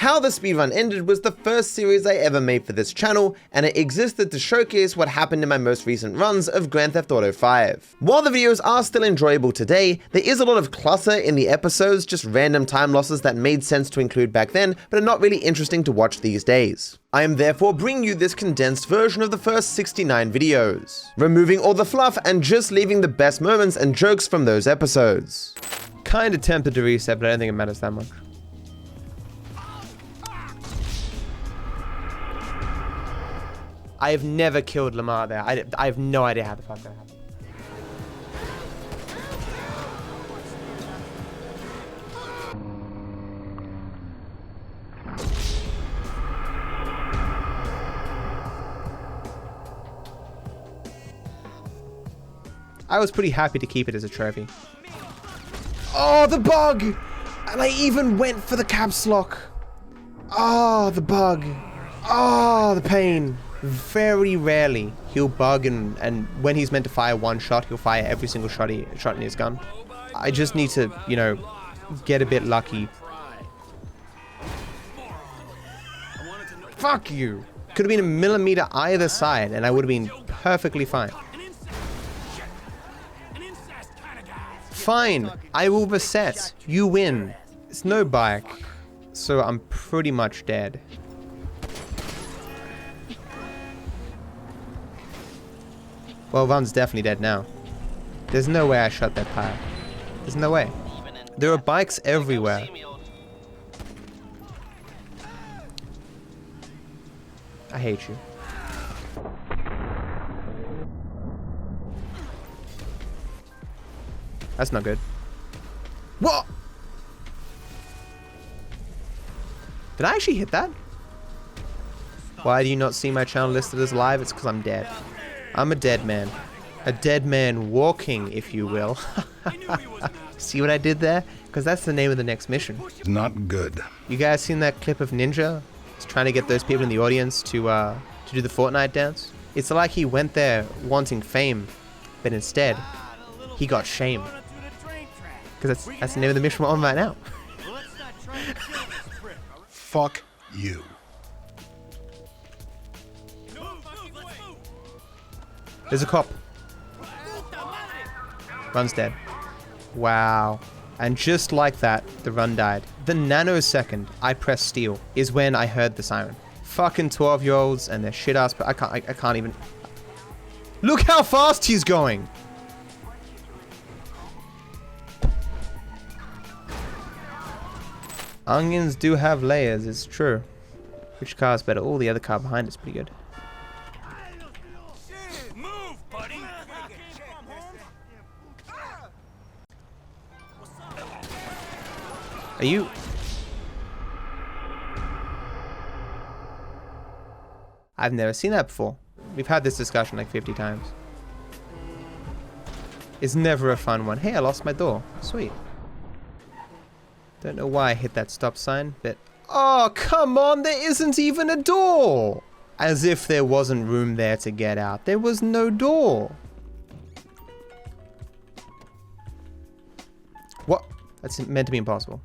How the Speedrun Ended was the first series I ever made for this channel, and it existed to showcase what happened in my most recent runs of Grand Theft Auto 5. While the videos are still enjoyable today, there is a lot of clutter in the episodes, just random time losses that made sense to include back then, but are not really interesting to watch these days. I am therefore bringing you this condensed version of the first 69 videos, removing all the fluff and just leaving the best moments and jokes from those episodes. Kinda tempted to reset, but I don't think it matters that much. I have never killed Lamar there. I have no idea how the fuck that happened. I was pretty happy to keep it as a trophy. Oh, the bug! And I even went for the caps lock. Oh, the bug. Oh, the pain. Very rarely he'll bug, and when he's meant to fire one shot, he'll fire every single shot in his gun. I just need to, you know, get a bit lucky. Fuck you! Could have been a millimeter either side, and I would have been perfectly fine. Fine, I will reset. You win. It's no bike, so I'm pretty much dead. Well, Van's definitely dead now. There's no way I shot that tire. There's no way. There are bikes everywhere. I hate you. That's not good. What? Did I actually hit that? Why do you not see my channel listed as live? It's because I'm dead. I'm a dead man. A dead man walking, if you will. See what I did there? Because that's the name of the next mission. Not good. You guys seen that clip of Ninja? He's trying to get those people in the audience to do the Fortnite dance. It's like he went there wanting fame, but instead, he got shame. Because that's the name of the mission we're on right now. Fuck you. There's a cop. Run's dead. Wow. And just like that, the run died. The nanosecond I pressed steal is when I heard the siren. Fucking 12-year-olds and their shit ass, but I can't even. Look how fast he's going. Onions do have layers, it's true. Which car's better? Oh, the other car behind is pretty good. Are you? I've never seen that before. We've had this discussion like 50 times. It's never a fun one. Hey, I lost my door. Sweet. Don't know why I hit that stop sign, but... Oh, come on! There isn't even a door! As if there wasn't room there to get out. There was no door. What? That's meant to be impossible.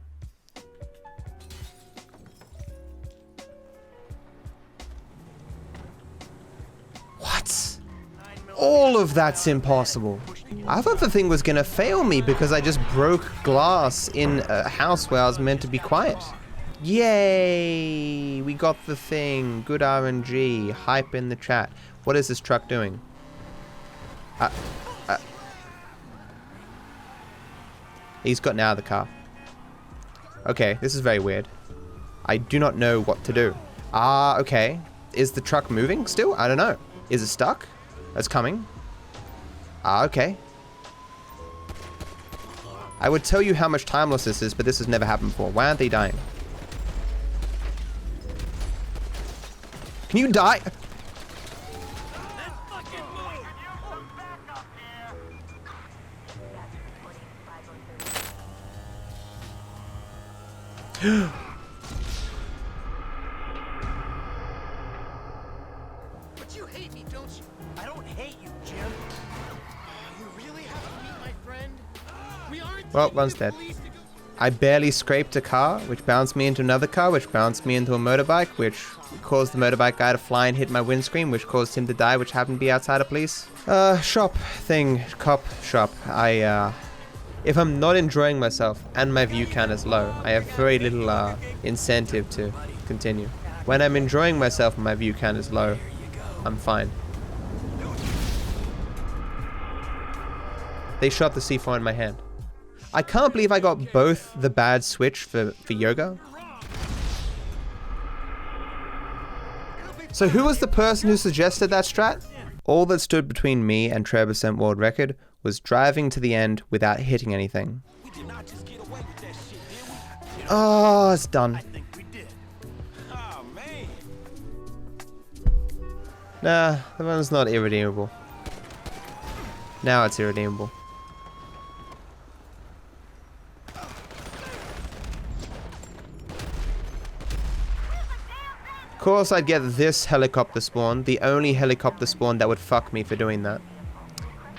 All of that's impossible. I thought the thing was gonna fail me because I just broke glass in a house where I was meant to be quiet. Yay! We got the thing. Good RNG. Hype in the chat. What is this truck doing? He's gotten out of the car. Okay, this is very weird. I do not know what to do. Okay. Is the truck moving still? I don't know. Is it stuck? It's coming. Okay. I would tell you how much time loss this is, but this has never happened before. Why aren't they dying? Can you die? But you hate me, don't you? I don't hate you, Jim. You really haven't beat my friend? We aren't. Well, one's dead. I barely scraped a car, which bounced me into another car, which bounced me into a motorbike, which caused the motorbike guy to fly and hit my windscreen, which caused him to die, which happened to be outside of police. Shop thing, cop shop. If I'm not enjoying myself and my view count is low, I have very little incentive to continue. When I'm enjoying myself and my view count is low, I'm fine. They shot the C4 in my hand. I can't believe I got both the bad switch for yoga. So who was the person who suggested that strat? All that stood between me and Trebecent world record was driving to the end without hitting anything. Oh, it's done. Nah, that one's not irredeemable. Now it's irredeemable. Of course I'd get this helicopter spawn, the only helicopter spawn that would fuck me for doing that.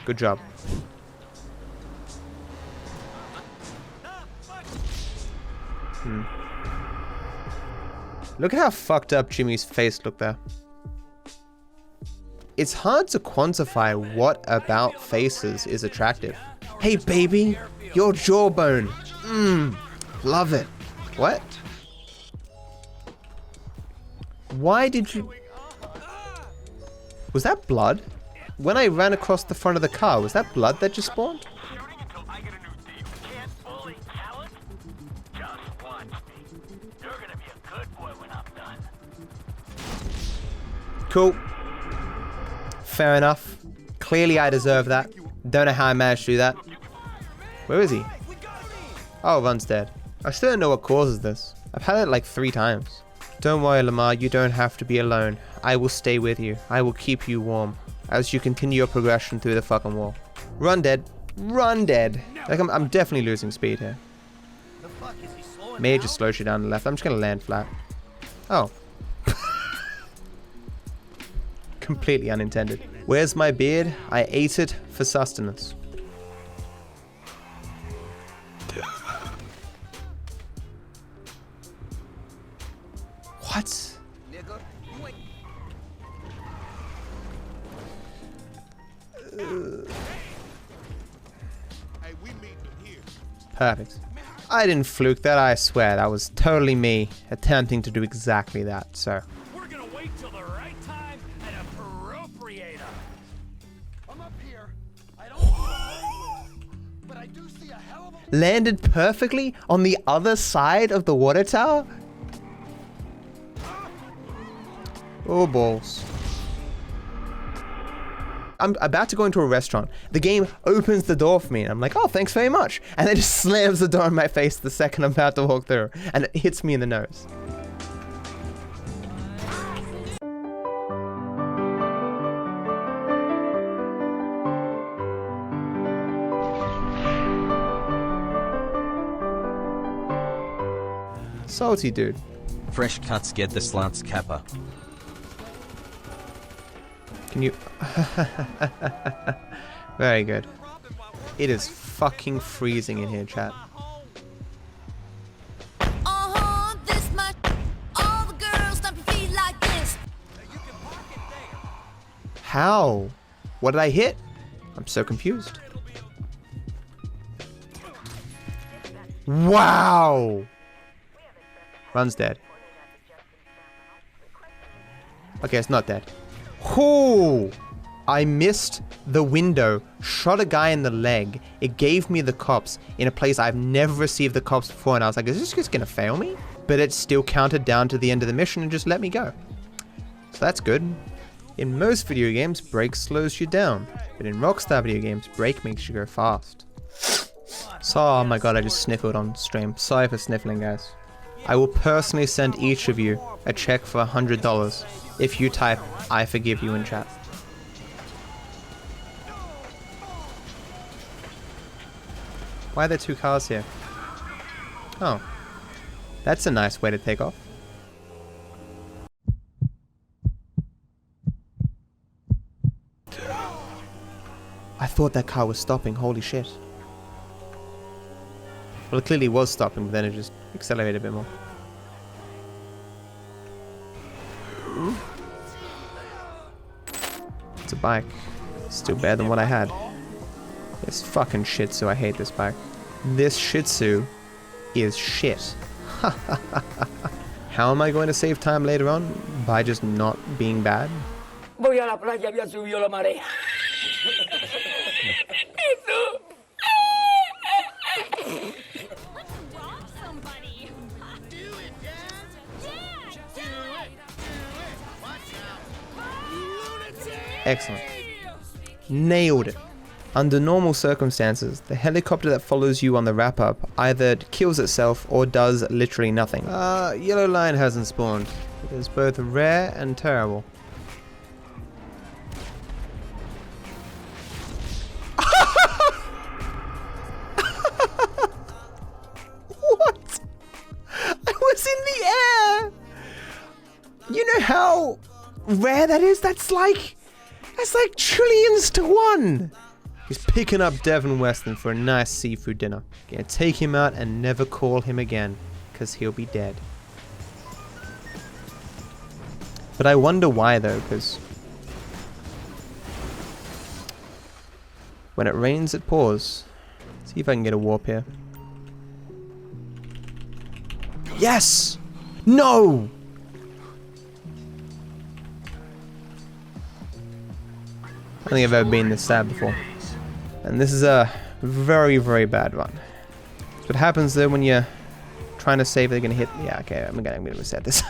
Good job. Look at how fucked up Jimmy's face looked there. It's hard to quantify what about faces is attractive. Hey baby, your jawbone. Love it. What? Why did you... Was that blood? When I ran across the front of the car, was that blood that just spawned? Cool. Fair enough. Clearly I deserve that. Don't know how I managed to do that. Where is he? Oh, Run's dead. I still don't know what causes this. I've had it like 3 times. Don't worry, Lamar, you don't have to be alone. I will stay with you. I will keep you warm as you continue your progression through the fucking wall. Run dead. Run dead. Like I'm definitely losing speed here. May just slow you down the left. I'm just gonna land flat. Oh. Completely unintended. Where's my beard? I ate it for sustenance. What? Perfect. I didn't fluke that, I swear. That was totally me attempting to do exactly that, so. We're gonna wait till the right time and appropriate them. I'm up here. I don't but I do see a hell of a... Landed perfectly on the other side of the water tower? Oh, balls. I'm about to go into a restaurant. The game opens the door for me and I'm like, oh, thanks very much. And then just slams the door in my face the second I'm about to walk through. And it hits me in the nose. Salty dude. Fresh cuts get the slants kappa. Can you... Very good. It is fucking freezing in here, chat. This much. All the girls stomp your feet like this. How? What did I hit? I'm so confused. Wow! Run's dead. Okay, it's not dead. Whoo! I missed the window, shot a guy in the leg. It gave me the cops in a place I've never received the cops before, and I was like, is this just gonna fail me? But it still counted down to the end of the mission and just let me go. So that's good. In most video games, break slows you down, but in Rockstar video games, break makes you go fast. So, oh my god, I just sniffled on stream. Sorry for sniffling, guys. I will personally send each of you a check for $100 if you type, I forgive you in chat. Why are there 2 cars here? Oh. That's a nice way to take off. I thought that car was stopping, holy shit. Well, it clearly was stopping, but then it just accelerated a bit more. It's a bike. Still better than what I had. This fucking Shih Tzu, I hate this bike. This Shih Tzu is shit. How am I going to save time later on? By just not being bad? Voy a la playa, había subido la marea. Excellent. Nailed it. Under normal circumstances, the helicopter that follows you on the wrap-up either kills itself or does literally nothing. Yellow line hasn't spawned. It is both rare and terrible. What? I was in the air! You know how rare that is? That's like trillions to one! He's picking up Devon Weston for a nice seafood dinner. Gonna take him out and never call him again, because he'll be dead. But I wonder why though, because when it rains it pours. See if I can get a warp here. Yes! No! I don't think I've ever been this sad before. And this is a very, very bad run. That's what happens though when you're trying to save, they're gonna hit. Yeah, okay, I'm gonna reset this.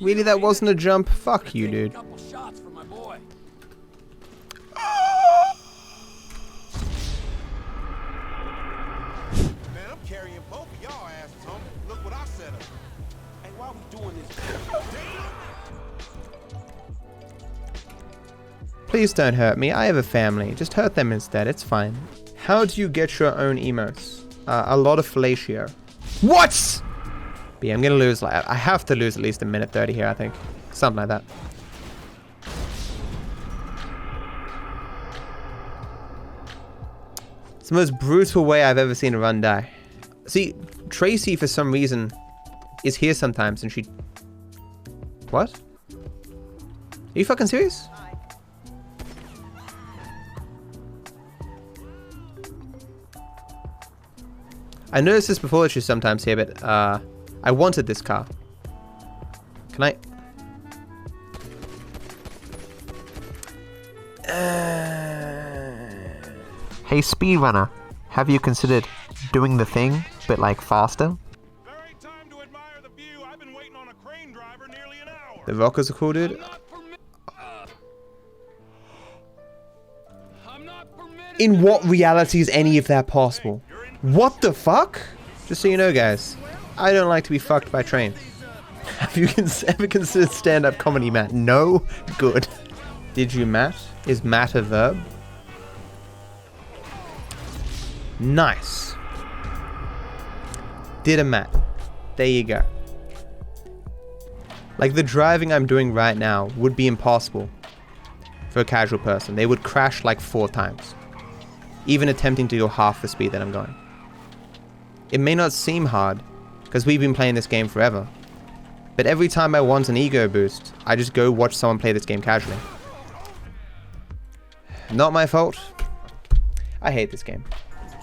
Really, that wasn't a jump? Fuck you, dude. Please don't hurt me. I have a family. Just hurt them instead. It's fine. How do you get your own emotes? A lot of fellatio. What? But yeah, I'm gonna lose. Like, I have to lose at least a minute 30 here, I think. Something like that. It's the most brutal way I've ever seen a run die. See, Tracy for some reason is here sometimes and she... What? Are you fucking serious? I noticed this before that she's sometimes here, but I wanted this car. Can I? Hey Speedrunner, have you considered doing the thing, but like faster? The rockers are cool, dude. In what reality is any of that possible? What the fuck? Just so you know, guys, I don't like to be fucked by trains. Have you ever considered stand-up comedy, Matt? No? Good. Did you, Matt? Is Matt a verb? Nice. Did a Matt. There you go. Like, the driving I'm doing right now would be impossible for a casual person. They would crash like 4 times. Even attempting to go half the speed that I'm going. It may not seem hard, because we've been playing this game forever. But every time I want an ego boost, I just go watch someone play this game casually. Not my fault. I hate this game.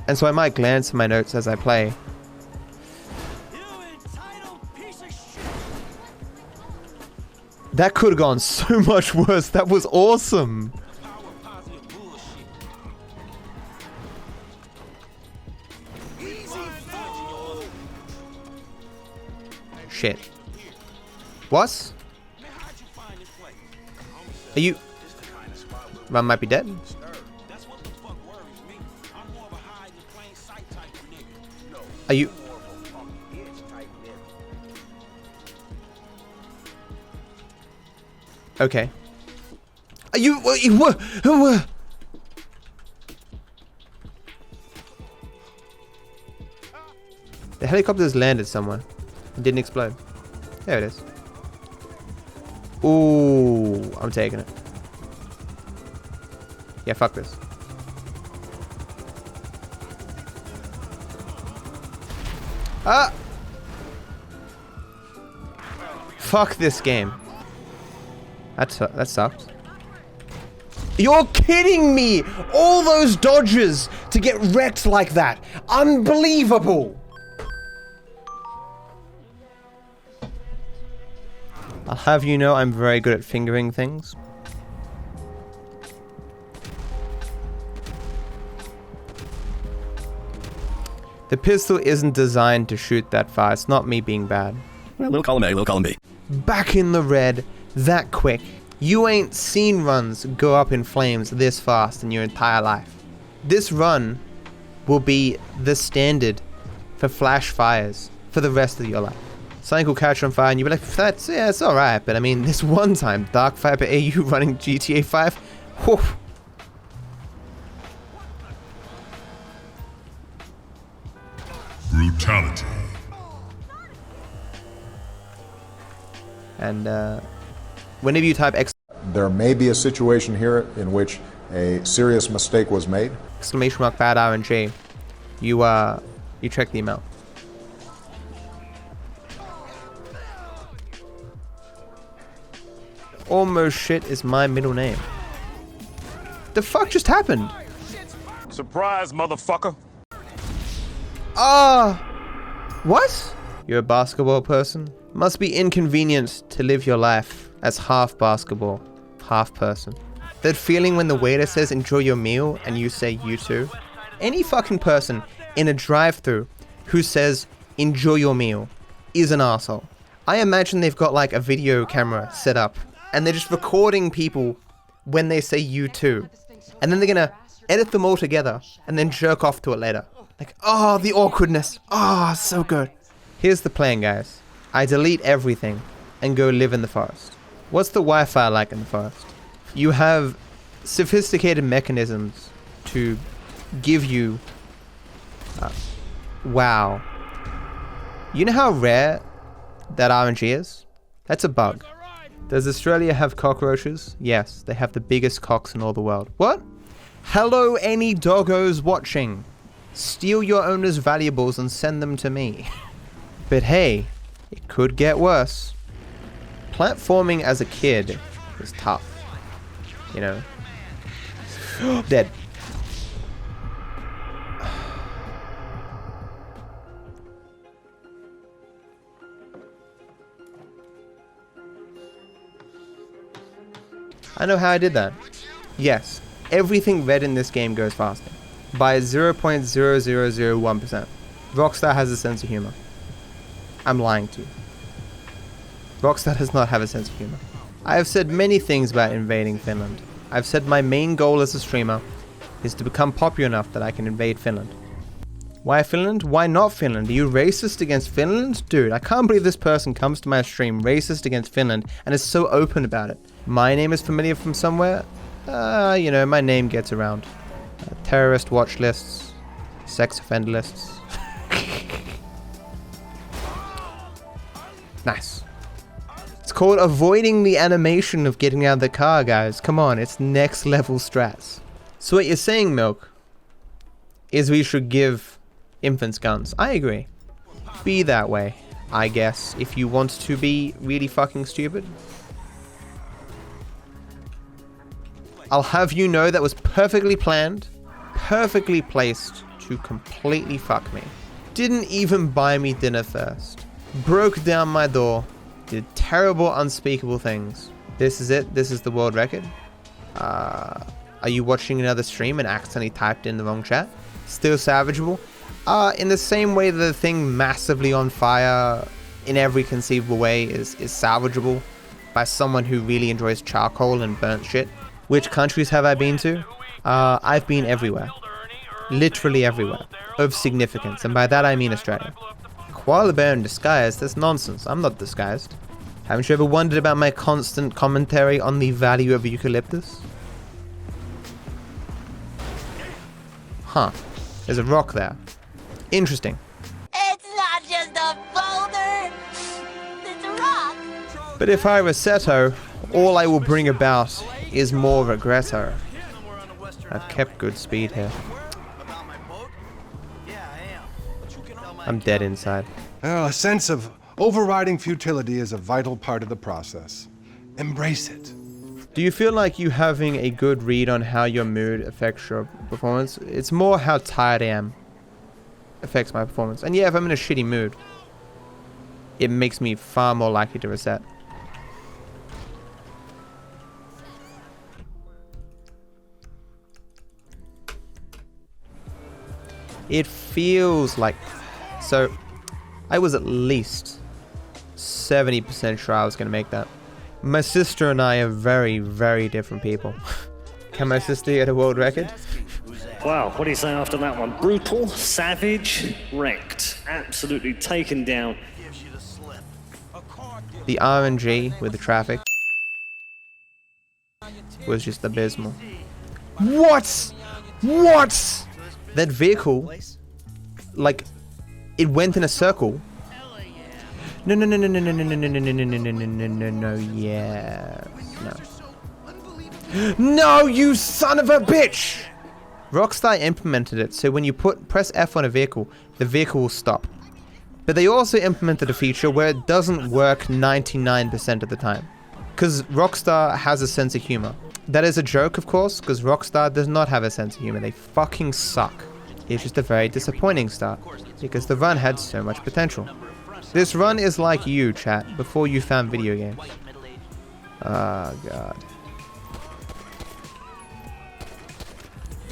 And so I might glance at my notes as I play. That could have gone so much worse. That was awesome. Shit. What? Are you... Run might be dead? Are you... Okay. Are you... The helicopter's landed somewhere. It didn't explode. There it is. Ooh, I'm taking it. Yeah, fuck this. Ah! Fuck this game. That sucks. You're kidding me! All those dodges to get wrecked like that. Unbelievable! I'll have you know I'm very good at fingering things. The pistol isn't designed to shoot that far. It's not me being bad. Little column A, little column B. Back in the red, that quick. You ain't seen runs go up in flames this fast in your entire life. This run will be the standard for flash fires for the rest of your life. Something will catch on fire and you'll be like, yeah, it's alright, but I mean, this one time, DarkViperAU running GTA 5, whew. Brutality. And whenever you type There may be a situation here in which a serious mistake was made. exclamation mark bad RNG, you check the email. Almost shit is my middle name. The fuck just happened? Surprise, motherfucker. What? You're a basketball person? Must be inconvenient to live your life as half basketball, half person. That feeling when the waiter says enjoy your meal and you say you too? Any fucking person in a drive-thru who says enjoy your meal is an asshole. I imagine they've got like a video camera set up and they're just recording people when they say you too. And then they're gonna edit them all together and then jerk off to it later. Like, oh, the awkwardness. Oh, so good. Here's the plan, guys. I delete everything and go live in the forest. What's the Wi-Fi like in the forest? You have sophisticated mechanisms to give you... wow. You know how rare that RNG is? That's a bug. Does Australia have cockroaches? Yes, they have the biggest cocks in all the world. What? Hello, any doggos watching. Steal your owner's valuables and send them to me. But hey, it could get worse. Platforming as a kid was tough. You know. Dead. I know how I did that. Yes, everything red in this game goes faster. By 0.0001%. Rockstar has a sense of humor. I'm lying to you. Rockstar does not have a sense of humor. I have said many things about invading Finland. I've said my main goal as a streamer is to become popular enough that I can invade Finland. Why Finland? Why not Finland? Are you racist against Finland? Dude, I can't believe this person comes to my stream racist against Finland and is so open about it. My name is familiar from somewhere? You know, my name gets around. Terrorist watch lists, sex offender lists. Nice. It's called avoiding the animation of getting out of the car, guys. Come on, it's next level strats. So what you're saying, Milk, is we should give infants guns. I agree. Be that way, I guess, if you want to be really fucking stupid. I'll have you know that was perfectly planned, perfectly placed to completely fuck me. Didn't even buy me dinner first. Broke down my door. Did terrible, unspeakable things. This is it. This is the world record. Are you watching another stream and accidentally typed in the wrong chat? Still salvageable? In the same way that the thing massively on fire in every conceivable way is salvageable by someone who really enjoys charcoal and burnt shit. Which countries have I been to? I've been everywhere. Literally everywhere. Of significance. And by that I mean Australia. Koala bear in disguise? That's nonsense. I'm not disguised. Haven't you ever wondered about my constant commentary on the value of eucalyptus? Huh. There's a rock there. Interesting. It's not just a boulder. It's a rock. But if I resetto, all I will bring about is more regretto. I've kept good speed here. I'm dead inside. Well, a sense of overriding futility is a vital part of the process. Embrace it. Do you feel like you having a good read on how your mood affects your performance? It's more how tired I am affects my performance. And yeah, if I'm in a shitty mood, it makes me far more likely to reset. It feels like... So, I was at least 70% sure I was going to make that. My sister and I are very, very different people. Can my sister get a world record? Wow, what do you say after that one? Brutal, savage, wrecked. Absolutely taken down. The RNG with the traffic was just abysmal. What? What? That vehicle, like, it went in a circle. No, no, no, no, no, no, no, no, no, no, no, no, no, no, no, no, no, yeah, no. No, you son of a bitch! Rockstar implemented it, so when you press F on a vehicle, the vehicle will stop. But they also implemented a feature where it doesn't work 99% of the time. Because Rockstar has a sense of humor. That is a joke, of course, because Rockstar does not have a sense of humor. They fucking suck. It's just a very disappointing start, because the run had so much potential. This run is like you, chat, before you found video games. Oh, God.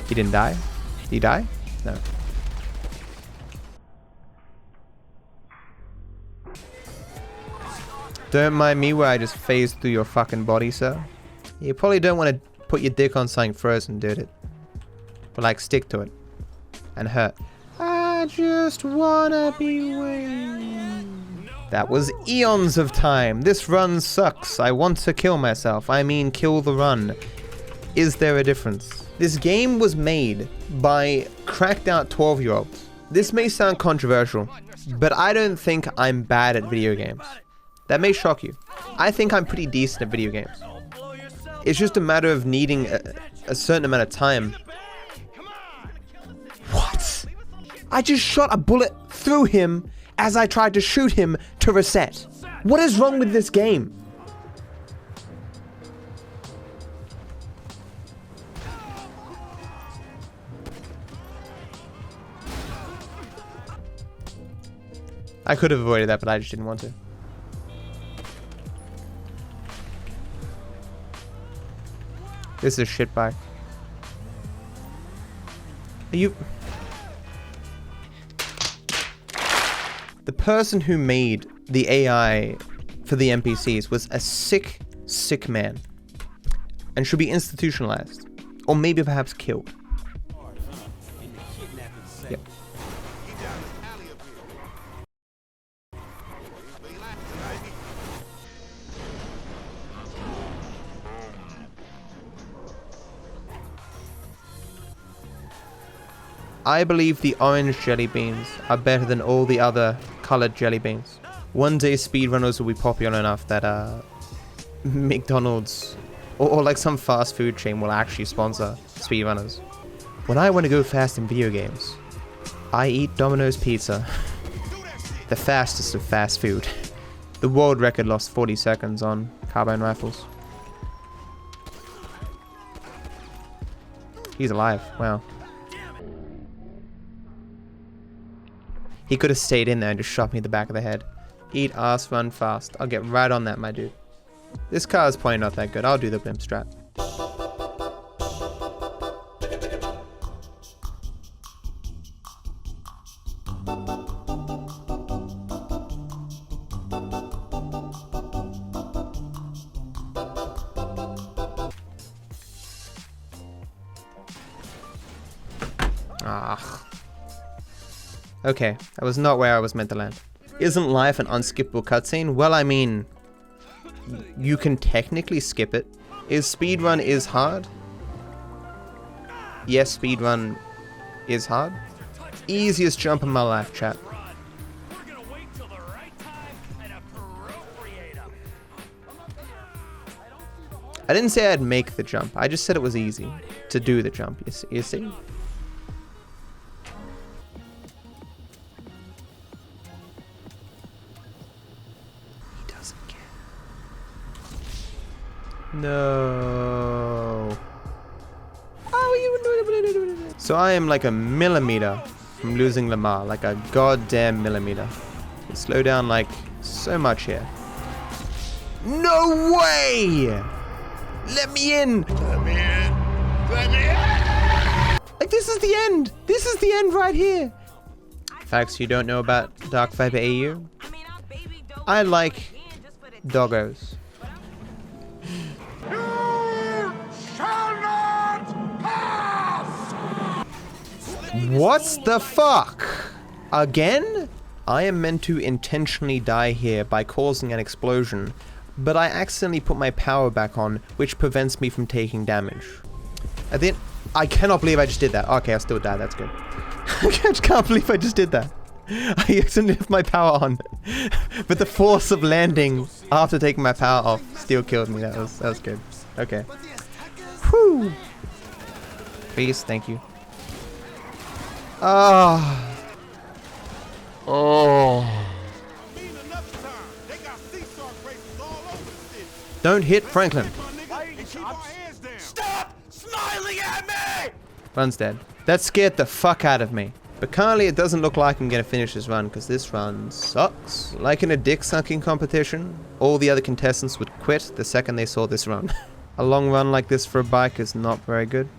He didn't die? Did he die? No. Don't mind me where I just phased through your fucking body, sir. You probably don't want to put your dick on something frozen, dude. But like, stick to it. And hurt. I just wanna be winged. That was eons of time. This run sucks. I want to kill myself. I mean, kill the run. Is there a difference? This game was made by cracked out 12-year-olds. This may sound controversial, but I don't think I'm bad at video games. That may shock you. I think I'm pretty decent at video games. It's just a matter of needing a certain amount of time. What? I just shot a bullet through him as I tried to shoot him to reset. What is wrong with this game? I could have avoided that, but I just didn't want to. This is a shit bike. Are you... The person who made the AI for the NPCs was a sick, sick man. And should be institutionalized. Or maybe perhaps killed. Yep. I believe the orange jelly beans are better than all the other colored jelly beans. One day speedrunners will be popular enough that McDonald's or like some fast food chain will actually sponsor speedrunners. When I want to go fast in video games, I eat Domino's pizza. The fastest of fast food. The world record lost 40 seconds on carbine rifles. He's alive, wow. He could have stayed in there and just shot me in the back of the head. Eat ass, run fast. I'll get right on that, my dude. This car is probably not that good. I'll do the blimp strat. Ah. Okay, that was not where I was meant to land. Isn't life an unskippable cutscene? Well, I mean, you can technically skip it. Is speedrun is hard? Yes, speedrun is hard. Easiest jump in my life, chat. I didn't say I'd make the jump. I just said it was easy to do the jump. You see? No. So I am like a millimeter from losing Lamar, like a goddamn millimeter. Slow down like so much here. No way! Let me in! Let me in. Let me in. Like this is the end! This is the end right here! Facts you don't know about DarkViperAU? I like doggos. What's the fuck? Again? I am meant to intentionally die here by causing an explosion, but I accidentally put my power back on, which prevents me from taking damage. And then, I cannot believe I just did that. Okay, I'll still die, that's good. I just can't believe I just did that. I accidentally left my power on, but the force of landing after taking my power off still killed me. That was good. Okay. Whew. Please, thank you. Ah. Oh. Don't hit Franklin. Stop smiling at me! Run's dead. That scared the fuck out of me. But currently it doesn't look like I'm gonna finish this run because this run sucks. Like in a dick sucking competition, all the other contestants would quit the second they saw this run. A long run like this for a bike is not very good.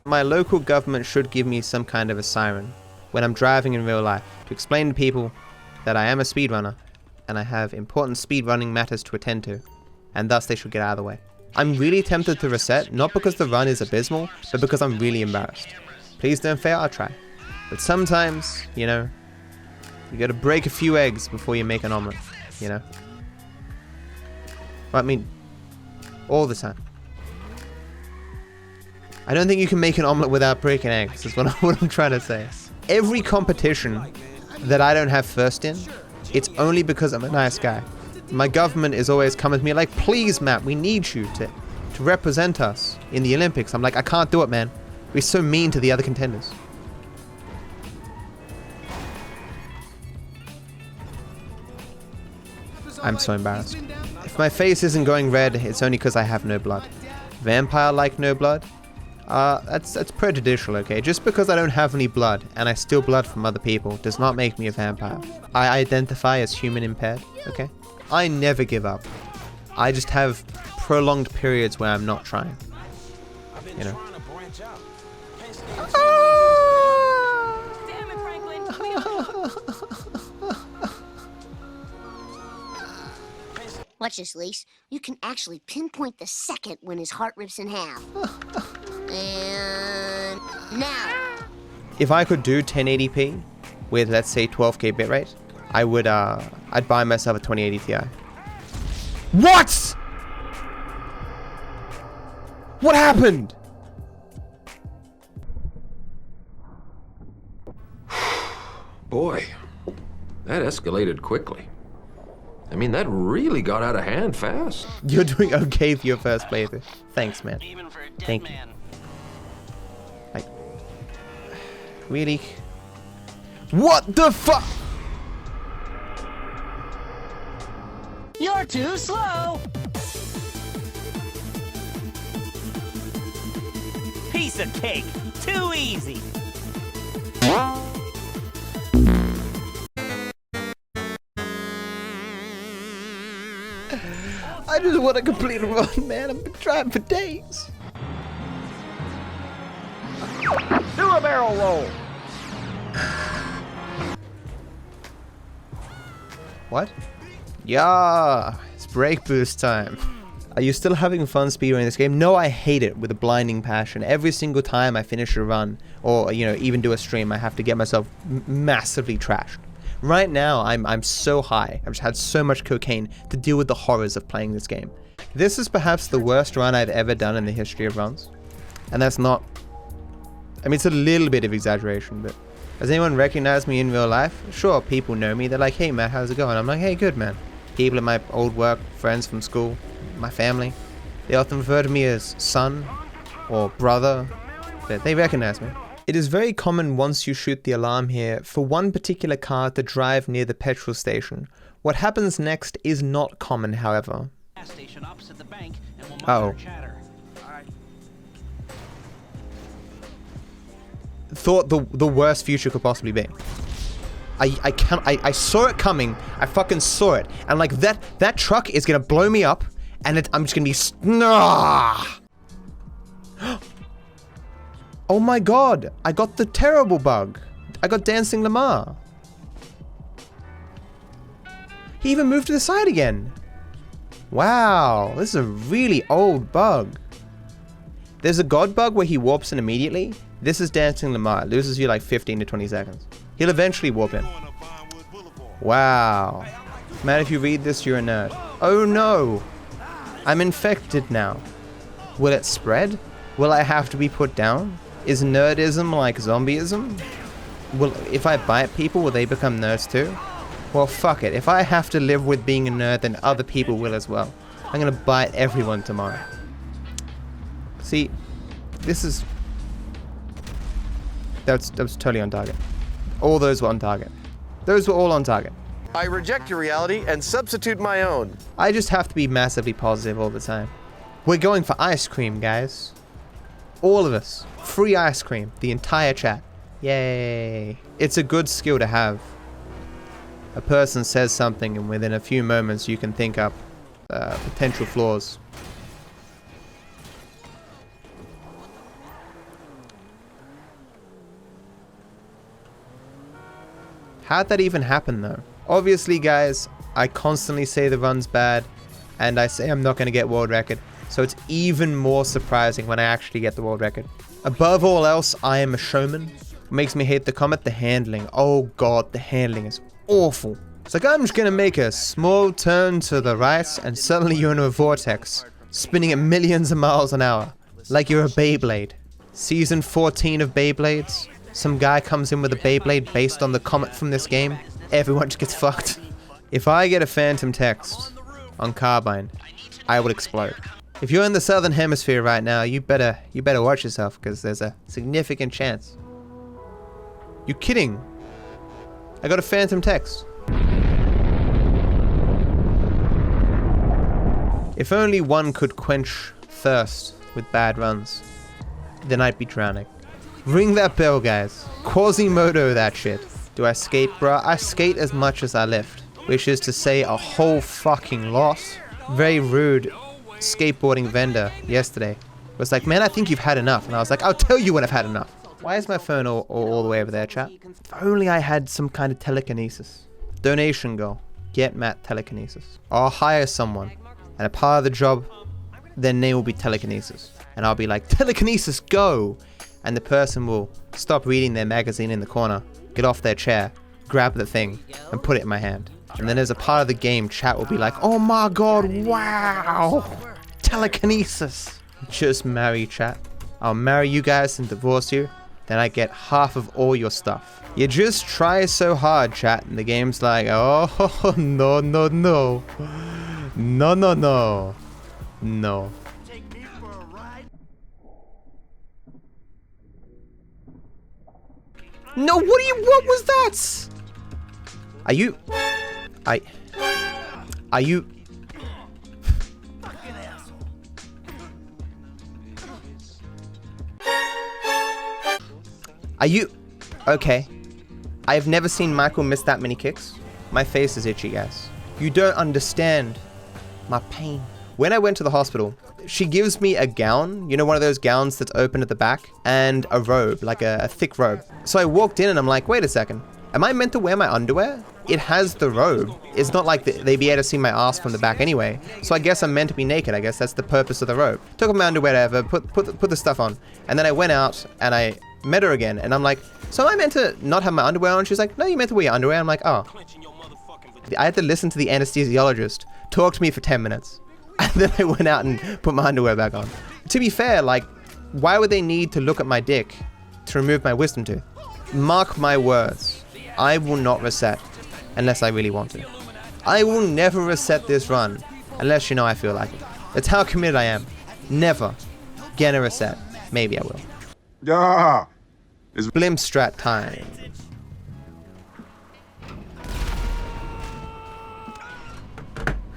My local government should give me some kind of a siren when I'm driving in real life to explain to people that I am a speedrunner and I have important speedrunning matters to attend to, and thus they should get out of the way. I'm really tempted to reset, not because the run is abysmal, but because I'm really embarrassed. Please don't fail, I'll try. But sometimes, you know, you gotta break a few eggs before you make an omelet, you know? I mean, all the time. I don't think you can make an omelet without breaking eggs, is what I'm trying to say. Every competition that I don't have first in, it's only because I'm a nice guy. My government is always coming to me like, please, Matt, we need you to represent us in the Olympics. I'm like, I can't do it, man. We're so mean to the other contenders. I'm so embarrassed. If my face isn't going red, it's only because I have no blood. Vampire like no blood? That's prejudicial, okay? Just because I don't have any blood, and I steal blood from other people, does not make me a vampire. I identify as human impaired, okay? I never give up. I just have prolonged periods where I'm not trying. You know? Damn it, Franklin. Watch this, Lise. You can actually pinpoint the second when his heart rips in half. And now. If I could do 1080p with, let's say, 12K bitrate, I would, I'd buy myself a 2080 Ti. What? What happened? Boy, that escalated quickly. I mean, that really got out of hand fast. You're doing okay for your first playthrough. Thanks, man. Thank you. Like, really? What the fuck? You're too slow! Piece of cake! Too easy! I just want to complete a run, man. I've been trying for days. Do a barrel roll! What? Yeah, it's break boost time. Are you still having fun speedrunning this game? No, I hate it with a blinding passion. Every single time I finish a run, or you know, even do a stream, I have to get myself massively trashed. Right now, I'm so high. I've just had so much cocaine to deal with the horrors of playing this game. This is perhaps the worst run I've ever done in the history of runs. And that's not... I mean, it's a little bit of exaggeration, but... Does anyone recognize me in real life? Sure, people know me. They're like, hey, Matt, how's it going? I'm like, hey, good, man. People at my old work, friends from school, my family, they often refer to me as son or brother. They recognize me. It is very common once you shoot the alarm here for one particular car to drive near the petrol station. What happens next is not common, however. Uh-oh. Thought the worst future could possibly be. I saw it coming. I fucking saw it. And like that truck is gonna blow me up, and I'm just gonna be Oh my god, I got the terrible bug. I got Dancing Lamar. He even moved to the side again. Wow, this is a really old bug. There's a god bug where he warps in immediately. This is Dancing Lamar. It loses you like 15 to 20 seconds. He'll eventually warp in. Wow. Man, if you read this, you're a nerd. Oh no. I'm infected now. Will it spread? Will I have to be put down? Is nerdism like zombieism? If I bite people, will they become nerds too? Well, fuck it. If I have to live with being a nerd, then other people will as well. I'm gonna bite everyone tomorrow. See, this is... That was totally on target. All those were on target. Those were all on target. I reject your reality and substitute my own. I just have to be massively positive all the time. We're going for ice cream, guys. All of us. Free ice cream. The entire chat. Yay. It's a good skill to have. A person says something and within a few moments you can think up potential flaws. How'd that even happen though? Obviously guys, I constantly say the run's bad and I say I'm not going to get world record. So it's even more surprising when I actually get the world record. Above all else, I am a showman. What makes me hate the comment? The handling. Oh god, the handling is awful. It's like I'm just going to make a small turn to the right and suddenly you're in a vortex, spinning at millions of miles an hour. Like you're a Beyblade. Season 14 of Beyblades. Some guy comes in with a Beyblade based on the comet from this game. Everyone just gets fucked. If I get a phantom text on Carbine, I will explode. If you're in the southern hemisphere right now, you better watch yourself because there's a significant chance. You kidding? I got a phantom text. If only one could quench thirst with bad runs, then I'd be drowning. Ring that bell, guys. Quasimodo that shit. Do I skate, bruh? I skate as much as I lift, which is to say a whole fucking lot. Very rude skateboarding vendor yesterday was like, man, I think you've had enough. And I was like, I'll tell you when I've had enough. Why is my phone all the way over there, chat? If only I had some kind of telekinesis. Donation goal. Get Matt telekinesis. I'll hire someone, and a part of the job, their name will be telekinesis. And I'll be like, telekinesis, go! And the person will stop reading their magazine in the corner, get off their chair, grab the thing, and put it in my hand. And then as a part of the game, chat will be like, oh my god, wow! Telekinesis! Just marry chat. I'll marry you guys and divorce you. Then I get half of all your stuff. You just try so hard, chat, and the game's like, oh, no, no, no. No, no, no. No. No, what was that? Are you... Are you... Are you... Okay. I've never seen Michael miss that many kicks. My face is itchy, guys. You don't understand my pain. When I went to the hospital, she gives me a gown, you know, one of those gowns that's open at the back, and a robe, like a thick robe. So I walked in and I'm like, wait a second. Am I meant to wear my underwear? It has the robe. It's not like they'd be able to see my ass from the back anyway. So I guess I'm meant to be naked. I guess that's the purpose of the robe. Took off my underwear, whatever, put the stuff on. And then I went out and I met her again. And I'm like, so am I meant to not have my underwear on? She's like, no, you meant to wear your underwear. I'm like, oh. I had to listen to the anesthesiologist talk to me for 10 minutes. And then I went out and put my underwear back on. To be fair, like, why would they need to look at my dick to remove my wisdom tooth? Mark my words. I will not reset unless I really want to. I will never reset this run unless, you know, I feel like it. That's how committed I am. Never gonna reset. Maybe I will. Yeah. Blimp strat time.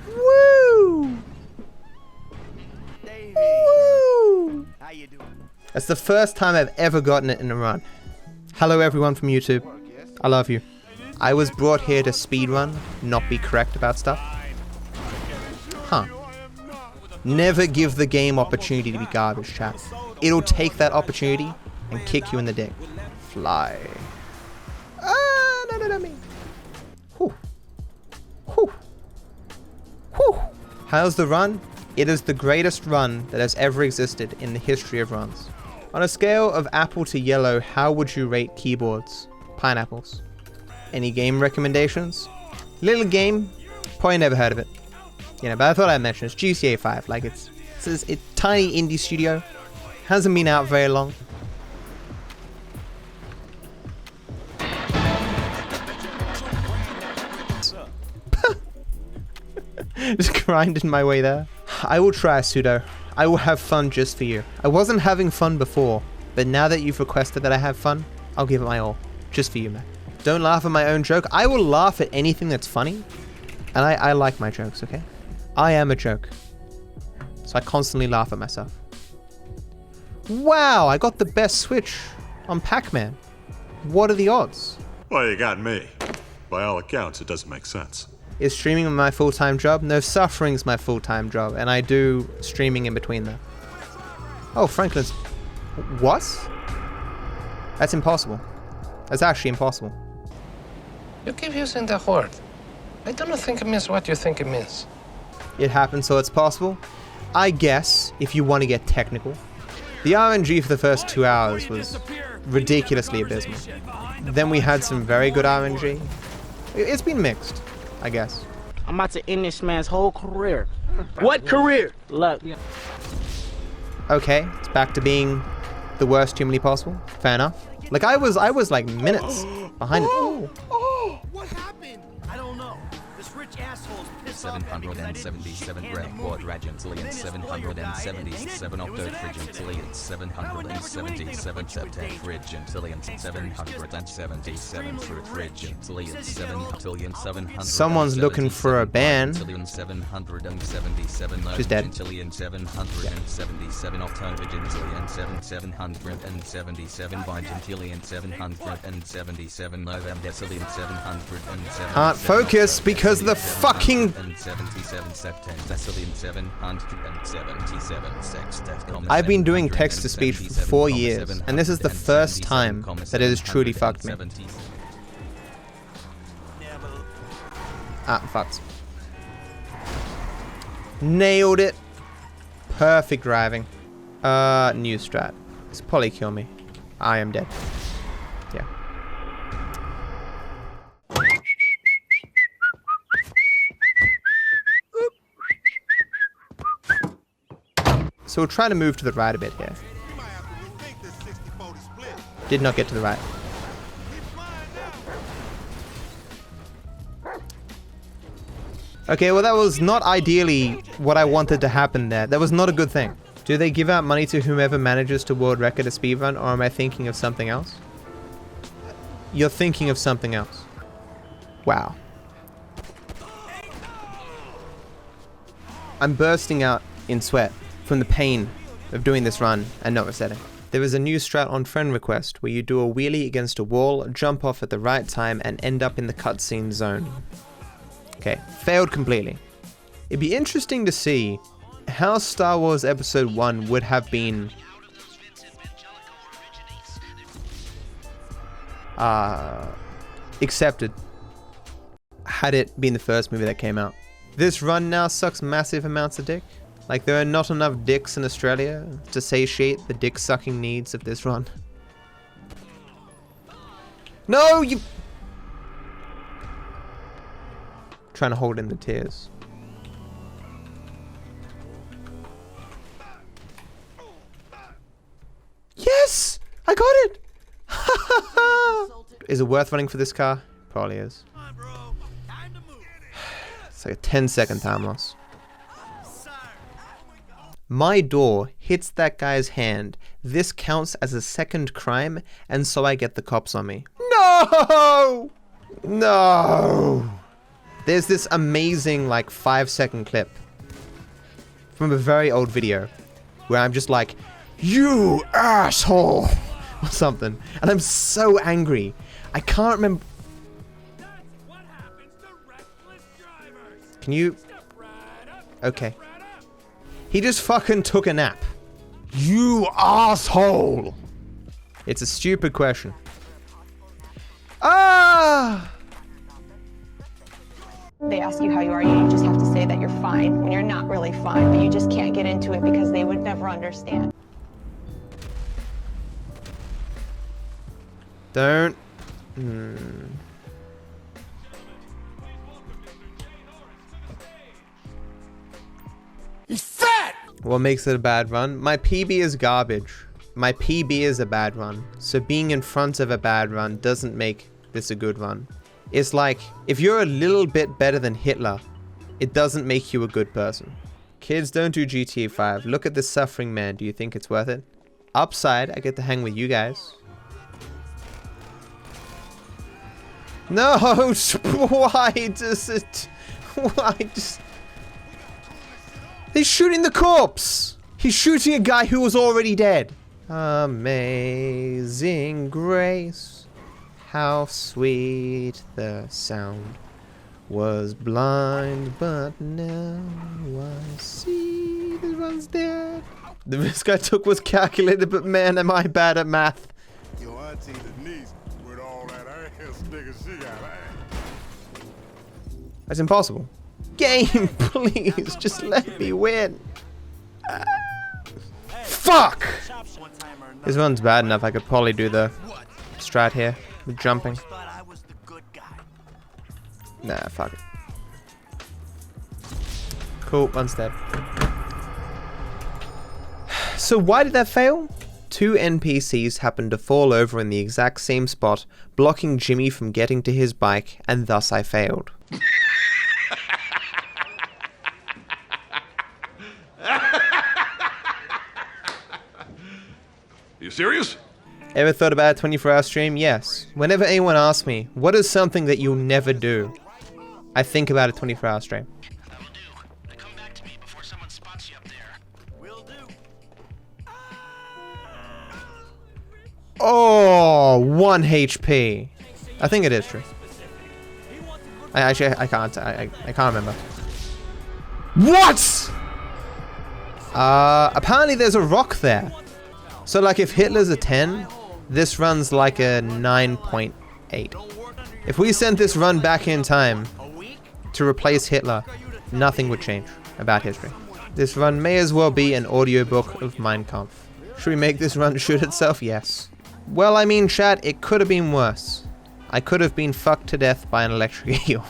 Woo! Woo! How you doing? That's the first time I've ever gotten it in a run. Hello everyone from YouTube. I love you. I was brought here to speedrun, not be correct about stuff. Huh. Never give the game opportunity to be garbage, chat. It'll take that opportunity and kick you in the dick. Fly. Ah, no, me. Whew. Whew. Whew. How's the run? It is the greatest run that has ever existed in the history of runs. On a scale of apple to yellow, how would you rate keyboards? Pineapples. Any game recommendations? Little game, probably never heard of it. You know, but I thought I'd mention it's GTA 5. Like it's a tiny indie studio. Hasn't been out very long. Just grinding my way there. I will try, Pseudo. I will have fun just for you. I wasn't having fun before, but now that you've requested that I have fun, I'll give it my all. Just for you, man. Don't laugh at my own joke. I will laugh at anything that's funny. And I like my jokes, okay? I am a joke. So I constantly laugh at myself. Wow, I got the best Switch on Pac-Man. What are the odds? Well, you got me. By all accounts, it doesn't make sense. Is streaming my full-time job? No, suffering's my full-time job, and I do streaming in between there. Oh, Franklin's... What? That's impossible. That's actually impossible. You keep using the word. I don't think it means what you think it means. It happened, so it's possible. I guess, if you want to get technical. The RNG for the first 2 hours was ridiculously abysmal. Then we had some very good RNG. It's been mixed, I guess. I'm about to end this man's whole career. What career? Look. Okay, it's back to being the worst humanly possible. Fair enough. Like I was like minutes behind it. Oh, what happened? I don't know. This rich asshole's pissed off. 777 red quadragentillion 777 octofrigentillion 777 septentrigentillion 777 frigentillion 7 700. Someone's looking for a ban. 777 she's dead. 777 octovigentillion 777 vigentillion 777 novemdecillion 777. Can't focus because of the fucking... 77 septendecillion 777 sextet. I've been doing text-to-speech for 4 years, and this is the first time that it has truly fucked me. Ah, fucked. Nailed it. Perfect driving. New strat. It's probably kill me. I am dead. Yeah. So we'll try to move to the right a bit here. Did not get to the right. Okay, well that was not ideally what I wanted to happen there. That was not a good thing. Do they give out money to whomever manages to world record a speedrun, or am I thinking of something else? You're thinking of something else. Wow. I'm bursting out in sweat from the pain of doing this run and not resetting. There is a new strat on friend request where you do a wheelie against a wall, jump off at the right time, and end up in the cutscene zone. Okay, failed completely. It'd be interesting to see how Star Wars Episode 1 would have been accepted had it been the first movie that came out. This run now sucks massive amounts of dick. Like, there are not enough dicks in Australia to satiate the dick-sucking needs of this run. No, you... Trying to hold in the tears. Yes! I got it! Is it worth running for this car? Probably is. It's like a 10-second time loss. My door hits that guy's hand. This counts as a second crime, and so I get the cops on me. No! No! There's this amazing, like, 5-second clip from a very old video where I'm just like, "You asshole!" or something. And I'm so angry. I can't remember. Can you? Okay. He just fucking took a nap. You asshole! It's a stupid question. Ah! They ask you how you are, you just have to say that you're fine when you're not really fine, but you just can't get into it because they would never understand. Don't. He's fat! What makes it a bad run? My PB is garbage. My PB is a bad run. So being in front of a bad run doesn't make this a good run. It's like, if you're a little bit better than Hitler, it doesn't make you a good person. Kids, don't do GTA 5. Look at this suffering man. Do you think it's worth it? Upside, I get to hang with you guys. No! Why does it... Why just... He's shooting the corpse! He's shooting a guy who was already dead. Amazing grace. How sweet the sound. Was blind, but now I see the run's dead. The risk I took was calculated, but man, am I bad at math. Your auntie Denise with all that ass nigga she got ass. That's impossible. Game, please, just let me win. Fuck! This one's bad enough. I could probably do the strat here with jumping. Nah, fuck it. Cool, one's dead. So why did that fail? 2 NPCs happened to fall over in the exact same spot, blocking Jimmy from getting to his bike, and thus I failed. You serious? Ever thought about a 24-hour stream? Yes. Whenever anyone asks me, what is something that you'll never do? I think about a 24-hour stream. Oh, 1 HP. I think it is true. I can't remember. What? Apparently there's a rock there. So like if Hitler's a 10, this run's like a 9.8. If we sent this run back in time to replace Hitler, nothing would change about history. This run may as well be an audiobook of Mein Kampf. Should we make this run shoot itself? Yes. Well, I mean, chat, it could have been worse. I could have been fucked to death by an electric eel.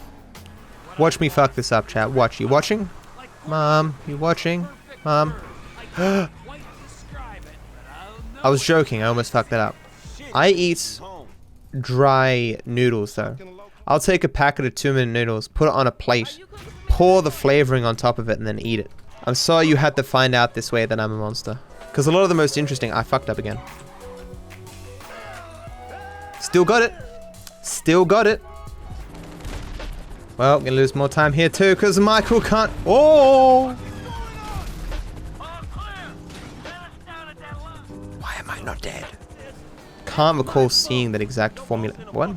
Watch me fuck this up, chat. Watch. You watching? Mom, you watching? Mom. I was joking, I almost fucked that up. I eat dry noodles though. I'll take a packet of 2-minute noodles, put it on a plate, pour the flavoring on top of it, and then eat it. I'm sorry you had to find out this way that I'm a monster. Because a lot of the most interesting, I fucked up again. Still got it. Still got it. Well, gonna lose more time here too, because Michael can't. Oh! Why am I not dead? Can't recall seeing that exact formula. What?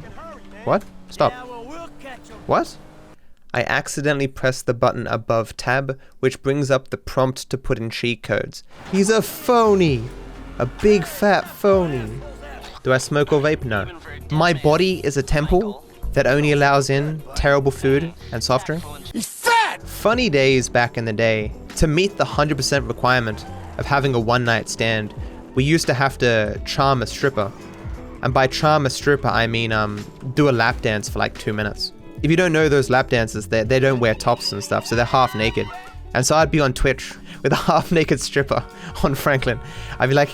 What? Stop. What? I accidentally pressed the button above tab, which brings up the prompt to put in cheat codes. He's a phony! A big fat phony. Do I smoke or vape? No. My body is a temple that only allows in terrible food and soft drink. He's fat! Funny days back in the day. To meet the 100% requirement of having a one-night stand, we used to have to charm a stripper. And by charm a stripper, I mean do a lap dance for like 2 minutes. If you don't know those lap dances, they don't wear tops and stuff, so they're half naked. And so I'd be on Twitch with a half-naked stripper on Franklin. I'd be like,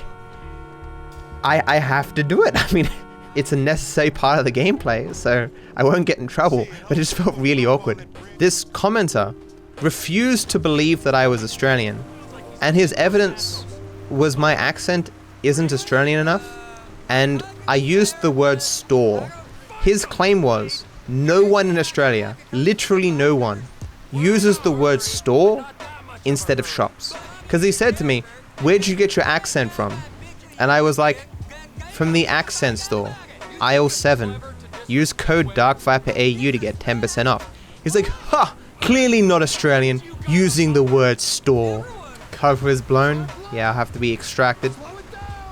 I have to do it. I mean, it's a necessary part of the gameplay, so I won't get in trouble, but it just felt really awkward. This commenter refused to believe that I was Australian And his evidence was my accent isn't Australian enough, and I used the word store. His claim was, no one in Australia, literally no one, uses the word store instead of shops. Because he said to me, where'd you get your accent from? And I was like, from the accent store, aisle 7. Use code DarkViperAU to get 10% off. He's like, ha! Clearly not Australian, using the word store. Cover is blown. Yeah, I'll have to be extracted.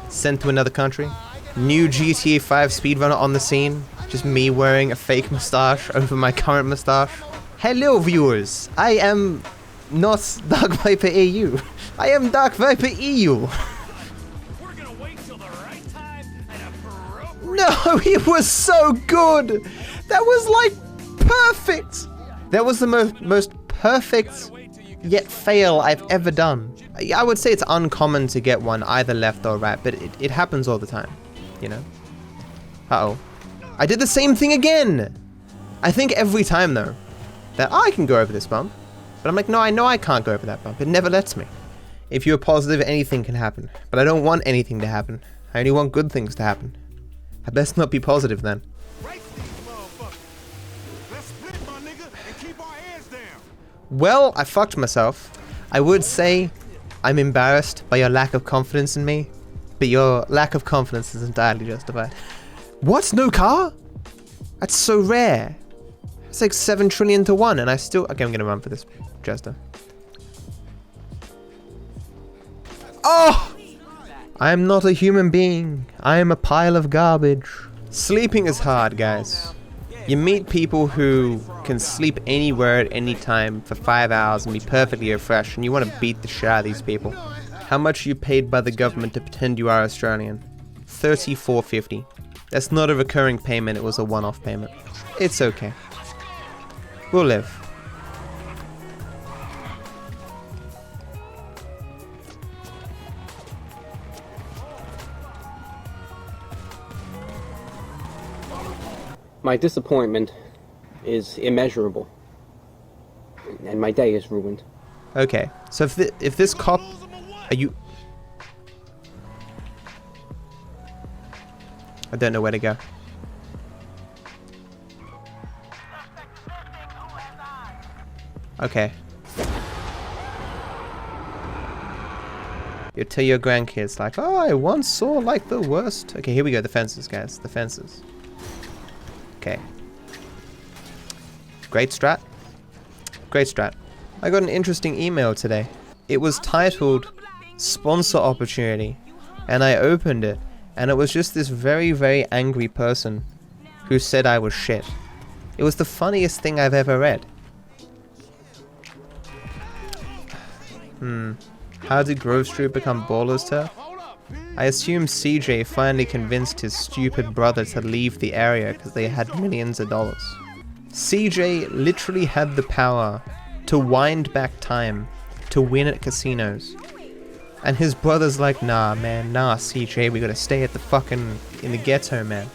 Sent to another country. New GTA 5 speedrunner on the scene. Just me wearing a fake mustache over my current mustache. Hello viewers, I am not DarkViperAU. I am DarkViperAU. No, it was so good. That was like perfect. That was the most perfect yet fail I've ever done. I would say it's uncommon to get one either left or right, but it happens all the time, you know? Uh-oh. I did the same thing again! I think every time though, that I can go over this bump, but I'm like, no, I know I can't go over that bump. It never lets me. If you're positive, anything can happen, but I don't want anything to happen. I only want good things to happen. I best not be positive then. Well, I fucked myself. I would say I'm embarrassed by your lack of confidence in me, but your lack of confidence is entirely justified. What? No car? That's so rare. It's like 7 trillion to 1 and I still... Okay, I'm gonna run for this Jester. Oh! I am not a human being. I am a pile of garbage. Sleeping is hard, guys. You meet people who can sleep anywhere at any time for 5 hours and be perfectly refreshed, and you want to beat the shit out of these people. How much are you paid by the government to pretend you are Australian? $34.50. That's not a recurring payment, it was a one-off payment. It's okay. We'll live. My disappointment is immeasurable, and my day is ruined. Okay, so if this cop... Are you... I don't know where to go. Okay. You tell your grandkids like, oh, I once saw like the worst. Okay, here we go, the fences, guys, the fences. Okay. Great strat. Great strat. I got an interesting email today. It was titled Sponsor Opportunity, and I opened it, and it was just this very, very angry person who said I was shit. It was the funniest thing I've ever read. How did Grove Street become Ballers Turf? I assume CJ finally convinced his stupid brother to leave the area because they had millions of dollars. CJ literally had the power to wind back time to win at casinos. And his brother's like, nah man, nah CJ, we gotta stay at the fucking, in the ghetto, man.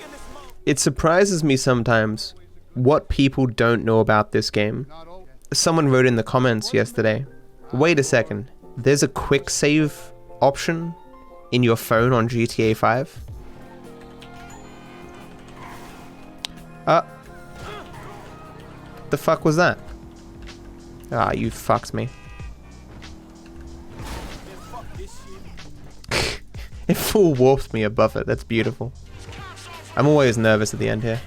It surprises me sometimes what people don't know about this game. Someone wrote in the comments yesterday, wait a second, there's a quick save option in your phone on GTA 5? The fuck was that? Ah, you fucked me. It full warped me above it, that's beautiful. I'm always nervous at the end here.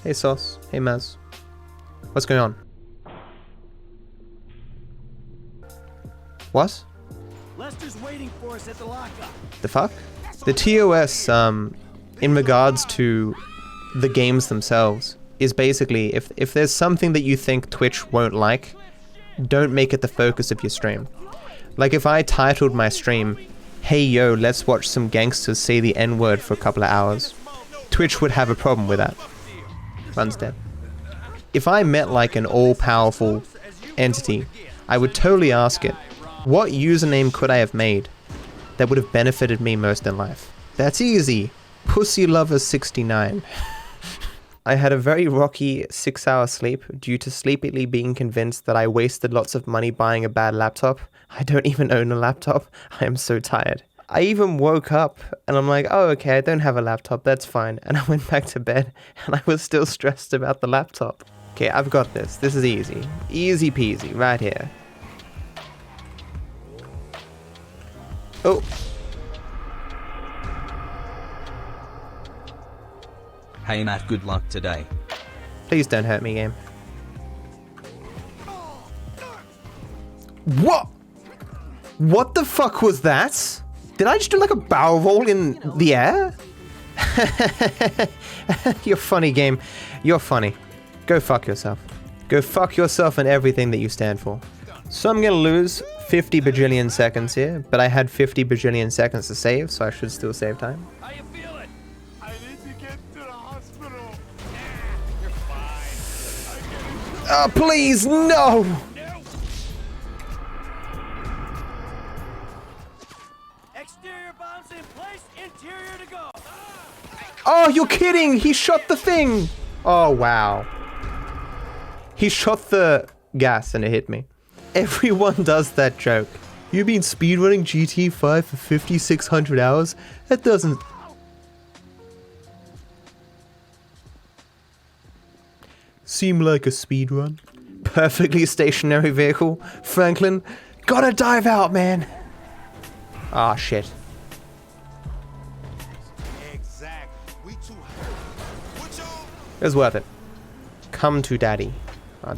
Hey Sauce, hey Maz. What's going on? What? Lester's waiting for us at the lockup. The fuck? The TOS, in regards to the games themselves, is basically, if there's something that you think Twitch won't like, don't make it the focus of your stream. Like if I titled my stream, hey yo, let's watch some gangsters say the N-word for a couple of hours, Twitch would have a problem with that. Run's dead. If I met like an all-powerful entity, I would totally ask it, what username could I have made that would have benefited me most in life? That's easy. Pussy Lover 69. I had a very rocky 6-hour sleep due to sleepily being convinced that I wasted lots of money buying a bad laptop. I don't even own a laptop. I am so tired. I even woke up and I'm like, oh, okay, I don't have a laptop. That's fine. And I went back to bed and I was still stressed about the laptop. Okay, I've got this. This is easy. Easy peasy, right here. Oh. Hey Matt, good luck today. Please don't hurt me, game. What? What the fuck was that? Did I just do like a barrel roll in the air? You're funny, game. You're funny. Go fuck yourself. Go fuck yourself and everything that you stand for. So I'm gonna lose 50 bajillion seconds here, but I had 50 bajillion seconds to save, so I should still save time. How you feeling? I need to get to the hospital. You're fine. Oh, please, no! Exterior bombs in place, interior to go. Oh, you're kidding! He shot the thing! Oh, wow. He shot the gas and it hit me. Everyone does that joke. You've been speedrunning GTA 5 for 5,600 hours? That doesn't... seem like a speedrun. Perfectly stationary vehicle. Franklin, gotta dive out, man. Ah, shit. It was worth it. Come to daddy.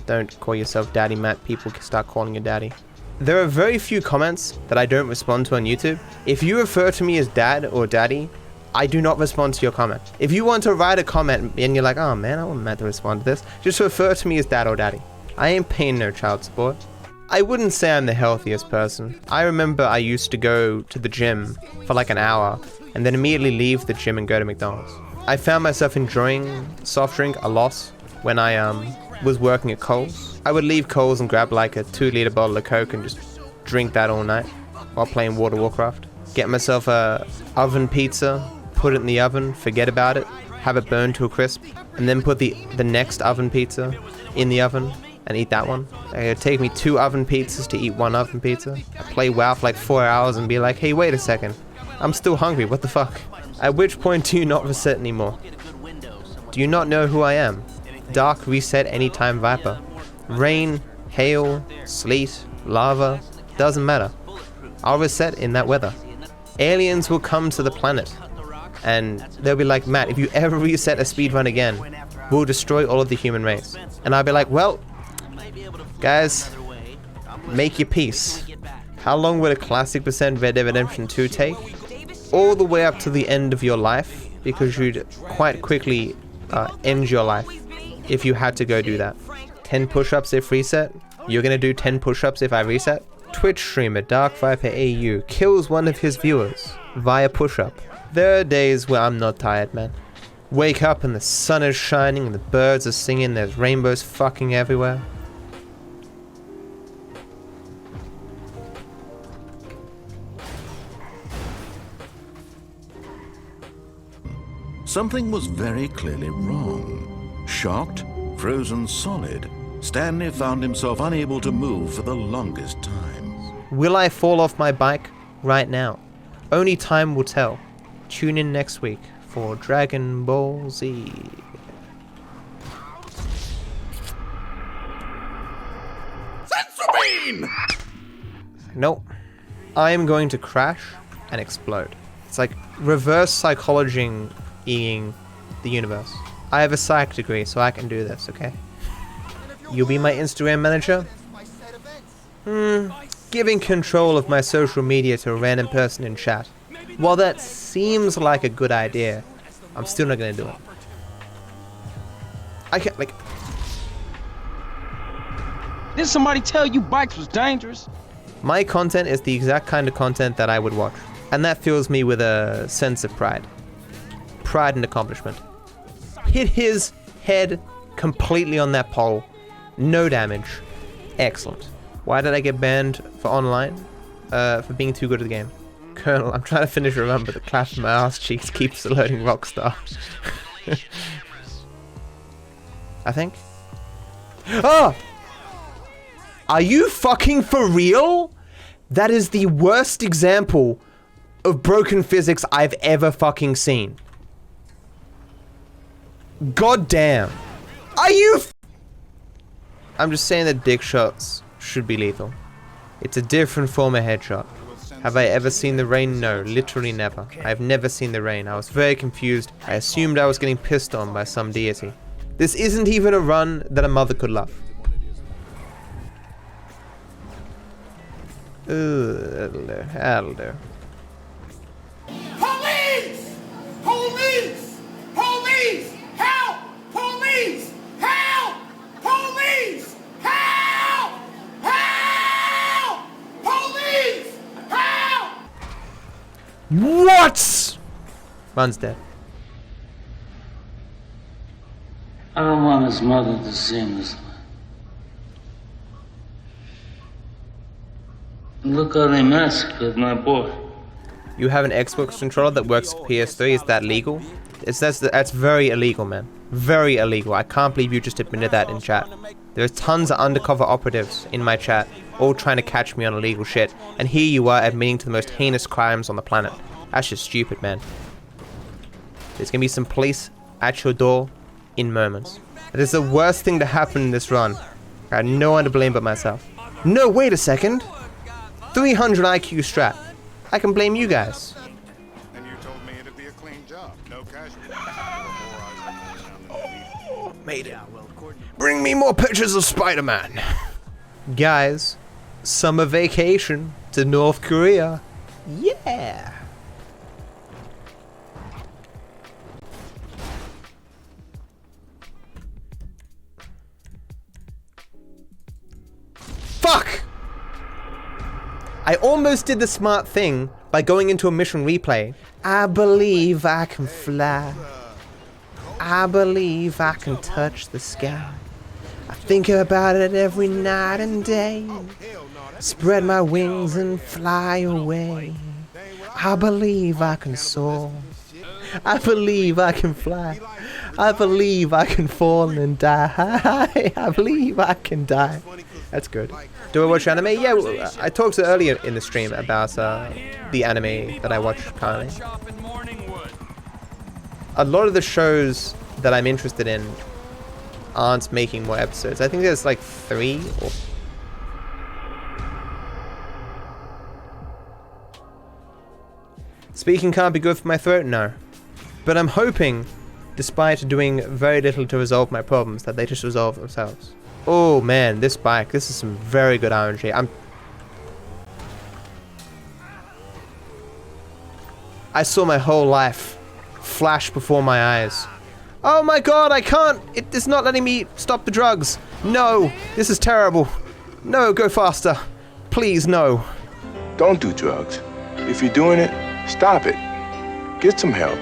Don't call yourself daddy, Matt. People start calling you daddy. There are very few comments that I don't respond to on YouTube. If you refer to me as dad or daddy, I do not respond to your comment. If you want to write a comment and you're like, oh man, I wasn't meant to respond to this, just refer to me as dad or daddy. I ain't paying no child support. I wouldn't say I'm the healthiest person. I remember I used to go to the gym for like an hour and then immediately leave the gym and go to McDonald's. I found myself enjoying soft drink a lot when I was working at Coles. I would leave Coles and grab like a 2-liter bottle of Coke and just drink that all night while playing World of Warcraft. Get myself a oven pizza, put it in the oven, forget about it, have it burned to a crisp, and then put the next oven pizza in the oven and eat that one. It would take me 2 oven pizzas to eat 1 oven pizza. I'd play WoW for like 4 hours and be like, hey, wait a second, I'm still hungry, what the fuck? At which point do you not reset anymore? Do you not know who I am? Dark Reset Anytime Viper. Rain, hail, sleet, lava, doesn't matter. I'll reset in that weather. Aliens will come to the planet and they'll be like, Matt, if you ever reset a speedrun again, we'll destroy all of the human race. And I'll be like, well, guys, make your peace. How long would a classic percent Red Dead Redemption 2 take? All the way up to the end of your life, because you'd quite quickly end your life if you had to go do that. 10 push-ups if reset? You're gonna do 10 push-ups if I reset? Twitch streamer DarkViperAU kills one of his viewers via push-up. There are days where I'm not tired, man. Wake up and the sun is shining and the birds are singing, there's rainbows fucking everywhere. Something was very clearly wrong. Shocked, frozen solid, Stanley found himself unable to move for the longest time. Will I fall off my bike right now? Only time will tell. Tune in next week for Dragon Ball Z. Sensobeam! Nope. I am going to crash and explode. It's like reverse psychology-ing the universe. I have a psych degree, so I can do this, okay? You'll be my Instagram manager? Giving control of my social media to a random person in chat. While that seems like a good idea, I'm still not gonna do it. I can't, like... Didn't somebody tell you bikes was dangerous? My content is the exact kind of content that I would watch. And that fills me with a sense of pride. Pride and accomplishment. Hit his head completely on that pole. No damage. Excellent. Why did I get banned for online? For being too good at the game. Colonel, I'm trying to finish Remember, the clap of my ass cheeks keeps alerting Rockstar. I think. Oh! Are you fucking for real? That is the worst example of broken physics I've ever fucking seen. God damn. Are you I'm just saying that dick shots should be lethal. It's a different form of headshot. Have I ever seen the rain? No, literally never. I've never seen the rain. I was very confused. I assumed I was getting pissed on by some deity. This isn't even a run that a mother could love. Ooh, that'll do. Police! Police! Police! Help! Police! Help! Police! Help! Help! Police! Help! What? Man's dead. I don't want his mother to see him this way. Look how they massacred my boy. You have an Xbox controller that works for PS3, is that legal? That's very illegal, man. Very illegal. I can't believe you just admitted that in chat. There's tons of undercover operatives in my chat, all trying to catch me on illegal shit, and here you are admitting to the most heinous crimes on the planet. That's just stupid, man. There's gonna be some police at your door in moments. It is the worst thing to happen in this run. I had no one to blame but myself. No, wait a second. 300 IQ strat. I can blame you guys. And you told me it'd be a clean job. No casualties. Oh, made it. Bring me more pictures of Spider-Man. Guys, summer vacation to North Korea. Yeah. Fuck! I almost did the smart thing by going into a mission replay. I believe I can fly. I believe I can touch the sky. I think about it every night and day. Spread my wings and fly away. I believe I can soar. I believe I can fly. I believe I can fall and die. I believe I can die. That's good. Do I watch anime? Yeah, I talked earlier in the stream about the anime that I watch currently. A lot of the shows that I'm interested in aren't making more episodes. I think there's like 3 or... Speaking can't be good for my throat? No. But I'm hoping, despite doing very little to resolve my problems, that they just resolve themselves. Oh man, this bike, this is some very good RNG. I saw my whole life flash before my eyes. Oh my god, I can't! It is not letting me stop the drugs. No, this is terrible. No, go faster. Please, no. Don't do drugs. If you're doing it, stop it. Get some help.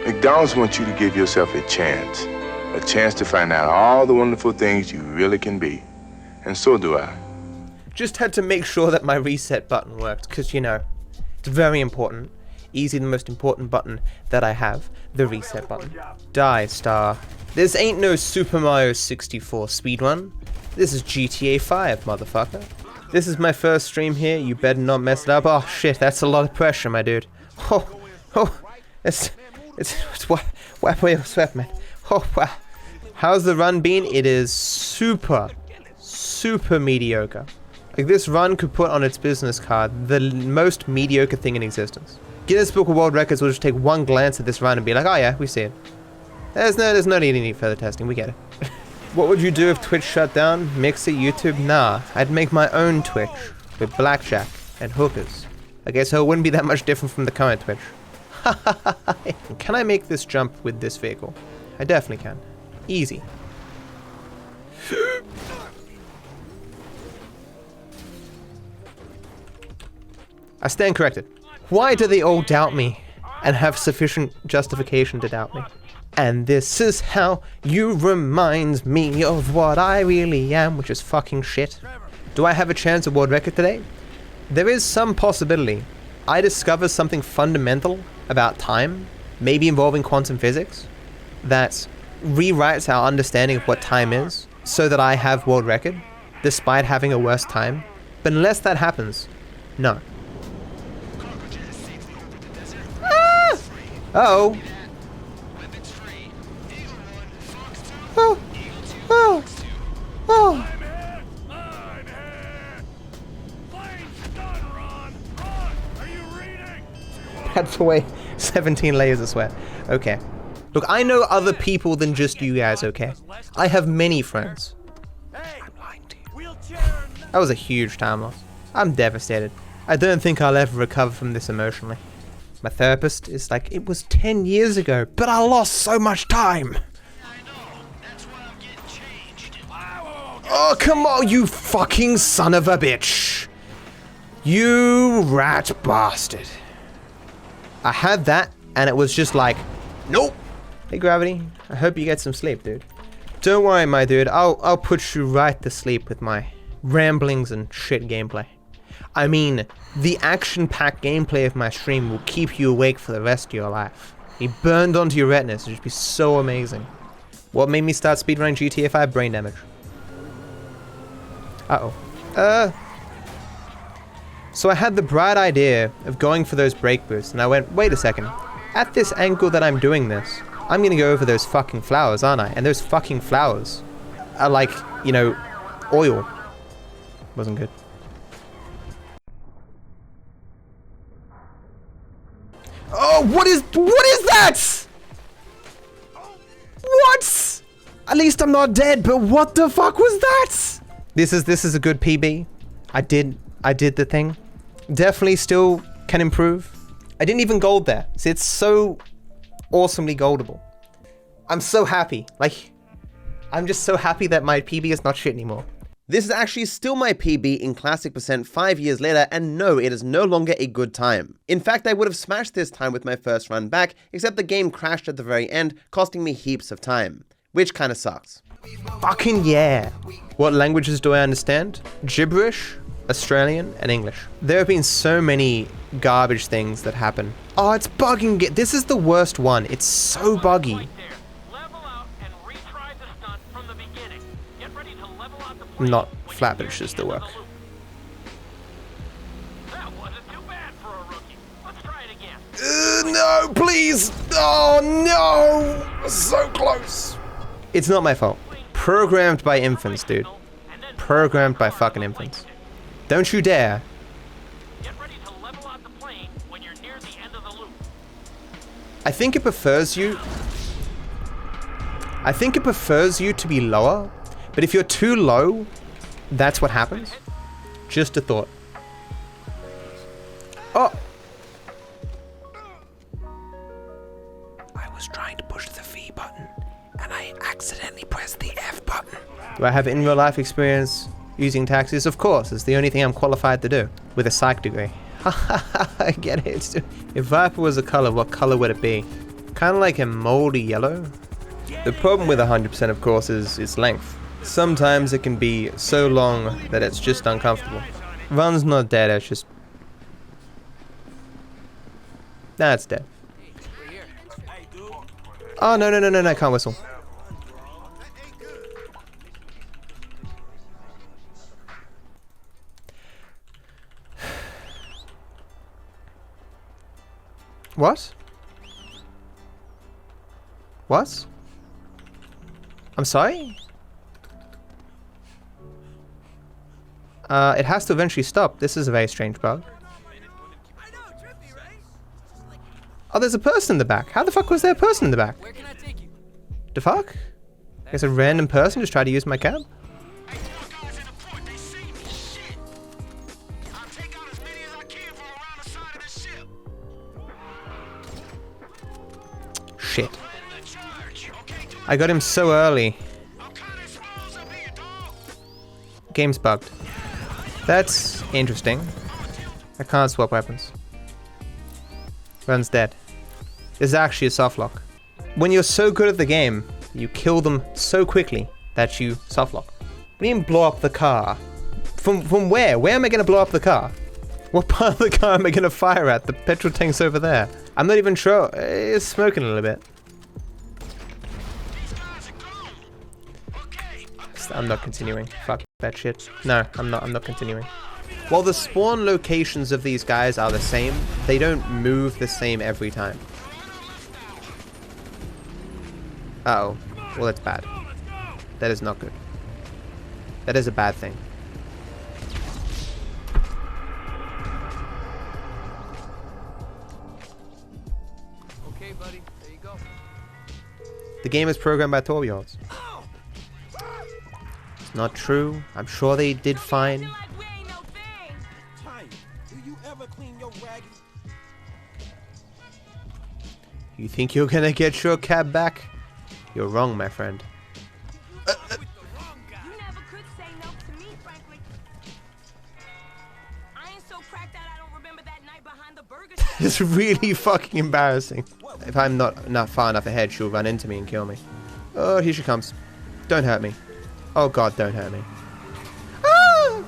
McDonald's wants you to give yourself a chance to find out all the wonderful things you really can be. And so do I. Just had to make sure that my reset button worked, because, you know, it's very important. Easily the most important button that I have, the reset button. Die, star. This ain't no Super Mario 64 speedrun. This is GTA 5, motherfucker. This is my first stream here, you better not mess it up. Oh shit, that's a lot of pressure, my dude. It's wipe away your sweat, man. Oh wow. How's the run been? It is super mediocre. Like, this run could put on its business card the most mediocre thing in existence. Guinness Book of World Records will just take one glance at this run and be like, oh yeah, we see it. There's no need any further testing, we get it. What would you do if Twitch shut down? Mixer, YouTube? Nah, I'd make my own Twitch with blackjack and hookers. I guess it wouldn't be that much different from the current Twitch. Can I make this jump with this vehicle? I definitely can. Easy. I stand corrected. Why do they all doubt me and have sufficient justification to doubt me? And this is how you remind me of what I really am, which is fucking shit. Do I have a chance at world record today? There is some possibility. I discover something fundamental about time, maybe involving quantum physics, that rewrites our understanding of what time is so that I have world record, despite having a worse time. But unless that happens, no. Ah! Uh-oh. Oh. Oh. Oh. That's the way 17 layers of sweat. Okay. Look, I know other people than just you guys, okay? I have many friends. I'm lying to you. That was a huge time loss. I'm devastated. I don't think I'll ever recover from this emotionally. My therapist is like, it was 10 years ago, but I lost so much time. Oh, come on, you fucking son of a bitch. You rat bastard. I had that, and it was just like, nope. Hey, Gravity, I hope you get some sleep, dude. Don't worry, my dude, I'll put you right to sleep with my ramblings and shit gameplay. I mean, the action-packed gameplay of my stream will keep you awake for the rest of your life. Be burned onto your retinas, it'll just be so amazing. What made me start speedrunning GTA 5? Brain damage. Uh-oh. So I had the bright idea of going for those brake boosts, and I went, wait a second. At this angle that I'm doing this, I'm gonna go over those fucking flowers, aren't I? And those fucking flowers are like, you know, oil. Wasn't good. Oh, what is that? What? At least I'm not dead, but what the fuck was that? This is a good PB. I did the thing. Definitely still can improve. I didn't even gold there. See, it's so awesomely goldable. I'm so happy. Like, I'm just so happy that my PB is not shit anymore. This is actually still my PB in classic percent 5 years later, and no, it is no longer a good time. In fact, I would have smashed this time with my first run back, except the game crashed at the very end, costing me heaps of time. Which kinda sucks. Fucking yeah. What languages do I understand? Gibberish, Australian, and English. There have been so many garbage things that happen. Oh, it's bugging. This is the worst one. It's so buggy. Not flatbridges that work. No, please! Oh no! So close! It's not my fault. Programmed by infants, dude. Programmed by fucking infants. Don't you dare. I think it prefers you. I think it prefers you to be lower, but if you're too low, that's what happens. Just a thought. Oh! I was trying to push the V button, and I accidentally pressed the F button. Do I have in real life experience using taxis? Of course, it's the only thing I'm qualified to do, with a psych degree. I get it. If Viper was a color, what color would it be? Kind of like a moldy yellow? The problem with 100%, of course, is its length. Sometimes it can be so long that it's just uncomfortable. Run's not dead, it's just... Nah, it's dead. Oh, no, I can't whistle. What? What? I'm sorry? It has to eventually stop. This is a very strange bug. Oh, there's a person in the back. How the fuck was there a person in the back? The fuck? I guess a random person just tried to use my cab? Shit. I got him so early. Game's bugged. That's interesting. I can't swap weapons. Run's dead. This is actually a soft lock. When you're so good at the game, you kill them so quickly that you soft lock. What do you mean blow up the car? From where? Where am I gonna blow up the car? What part of the car am I gonna fire at? The petrol tank's over there. I'm not even sure. It's smoking a little bit. I'm not continuing. Fuck that shit. No, I'm not continuing. While the spawn locations of these guys are the same, they don't move the same every time. Uh-oh. Well, that's bad. That is not good. That is a bad thing. Okay, buddy. There you go. The game is programmed by 12-year-olds. It's not true. I'm sure they did fine. You think you're gonna get your cab back? You're wrong, my friend. It's really fucking embarrassing. If I'm not far enough ahead, she'll run into me and kill me. Oh, here she comes. Don't hurt me. Oh god, don't hurt me. Ah!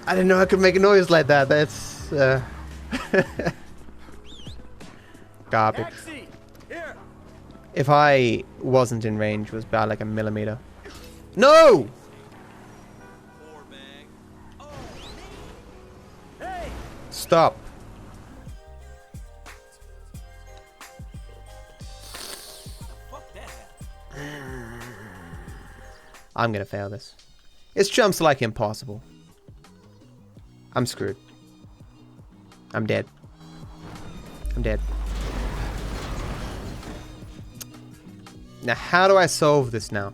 I didn't know I could make a noise like that. That's garbage. If I wasn't in range, it was about like a millimeter. No! Stop. I'm gonna fail this. It's jumps like impossible. I'm screwed. I'm dead. I'm dead. Now, how do I solve this now?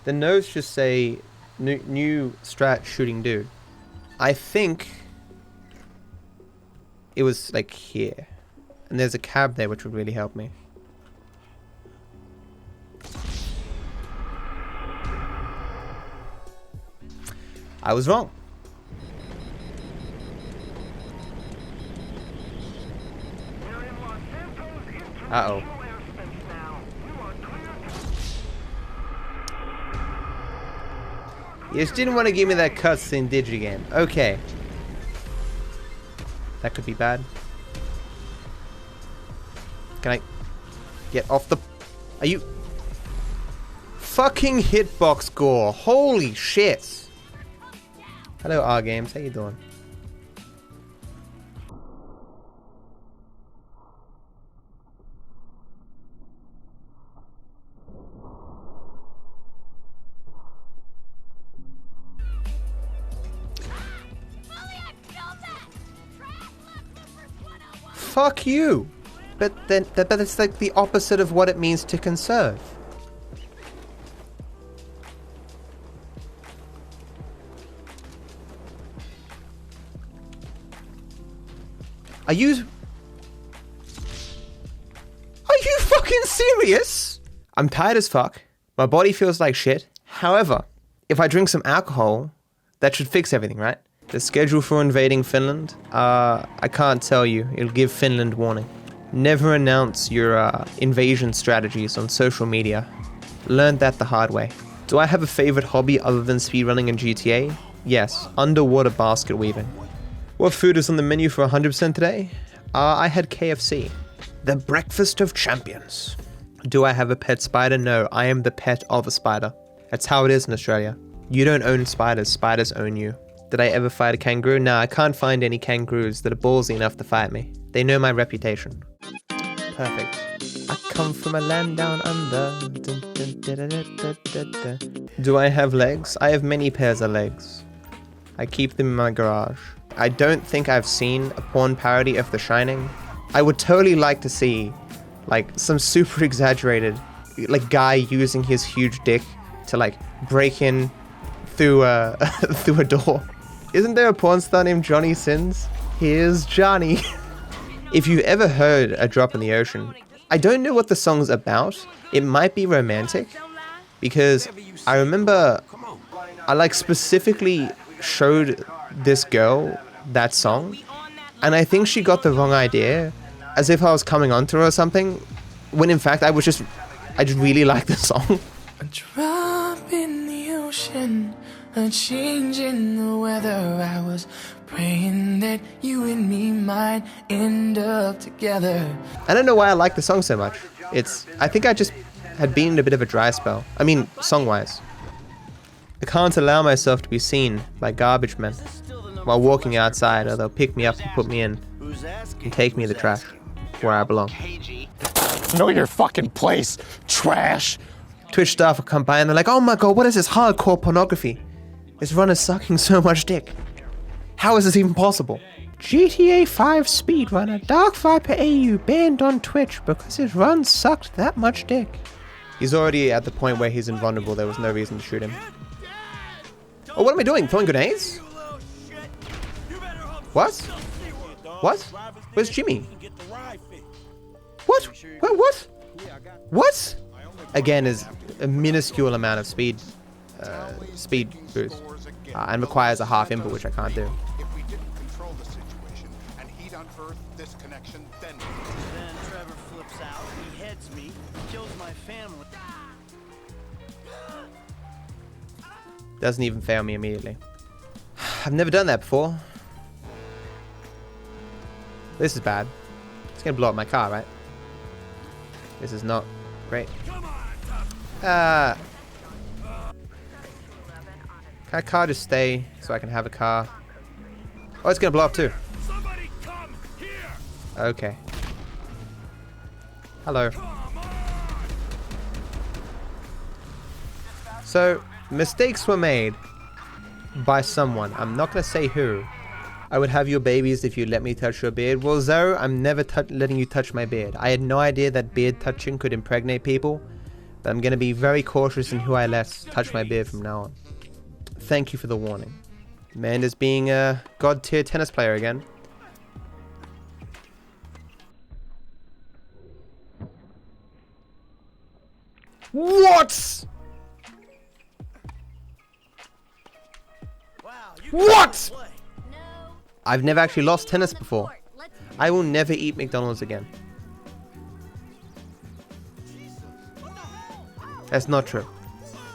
The notes just say new strat shooting dude. I think it was like here. And there's a cab there which would really help me. I was wrong. Uh-oh. You just didn't want to give me that cutscene digigame. Okay. That could be bad. Can I get off the... Are you... Fucking hitbox gore. Holy shit. Hello, R Games. How you doing? Fuck you! But then, but it's like the opposite of what it means to conserve. Are you fucking serious? I'm tired as fuck. My body feels like shit. However, if I drink some alcohol, that should fix everything, right? The schedule for invading Finland? I can't tell you. It'll give Finland warning. Never announce your invasion strategies on social media. Learned that the hard way. Do I have a favorite hobby other than speedrunning and GTA? Yes, underwater basket weaving. What food is on the menu for 100% today? I had KFC. The breakfast of champions. Do I have a pet spider? No, I am the pet of a spider. That's how it is in Australia. You don't own spiders, spiders own you. Did I ever fight a kangaroo? Nah, I can't find any kangaroos that are ballsy enough to fight me. They know my reputation. Perfect. I come from a land down under. Do I have legs? I have many pairs of legs. I keep them in my garage. I don't think I've seen a porn parody of The Shining. I would totally like to see, like, some super exaggerated, like, guy using his huge dick to, like, break in through a through a door. Isn't there a porn star named Johnny Sins? Here's Johnny. If you've ever heard A Drop in the Ocean, I don't know what the song's about. It might be romantic, because I remember I, like, specifically showed this girl that song, and I think she got the wrong idea, as if I was coming on to her or something, when in fact I just really liked the song. A drop in the ocean, a change in the weather. I was praying that you and me might end up together. I don't know why I like the song so much. I think I just had been in a bit of a dry spell. I mean, song-wise. I can't allow myself to be seen by garbage men while walking outside, or they'll pick me up and put me in and take me to the trash where I belong. Know your fucking place, trash. Twitch staff will come by and they're like, oh my god, what is this hardcore pornography? This run is sucking so much dick. How is this even possible? GTA 5 speedrunner DarkViperAU banned on Twitch because his run sucked that much dick. He's already at the point where he's invulnerable. There was no reason to shoot him. Oh, what am I doing? Throwing grenades? What? What? Where's Jimmy? What? Wait, what? What? Again, is a minuscule amount of speed boost, and requires a half input, which I can't do. Then Trevor flips out, he heads me, kills my family. Doesn't even fail me immediately. I've never done that before. This is bad. It's gonna blow up my car, right? This is not great. Can a car just stay so I can have a car? Oh, it's gonna blow up too. Okay. Hello. So, mistakes were made by someone. I'm not gonna say who. I would have your babies if you let me touch your beard. Well, Zo, I'm never letting you touch my beard. I had no idea that beard touching could impregnate people, but I'm gonna be very cautious in who I let touch my beard from now on. Thank you for the warning. Man is being a god tier tennis player again. What? What? I've never actually lost tennis before. I will never eat McDonald's again. That's not true.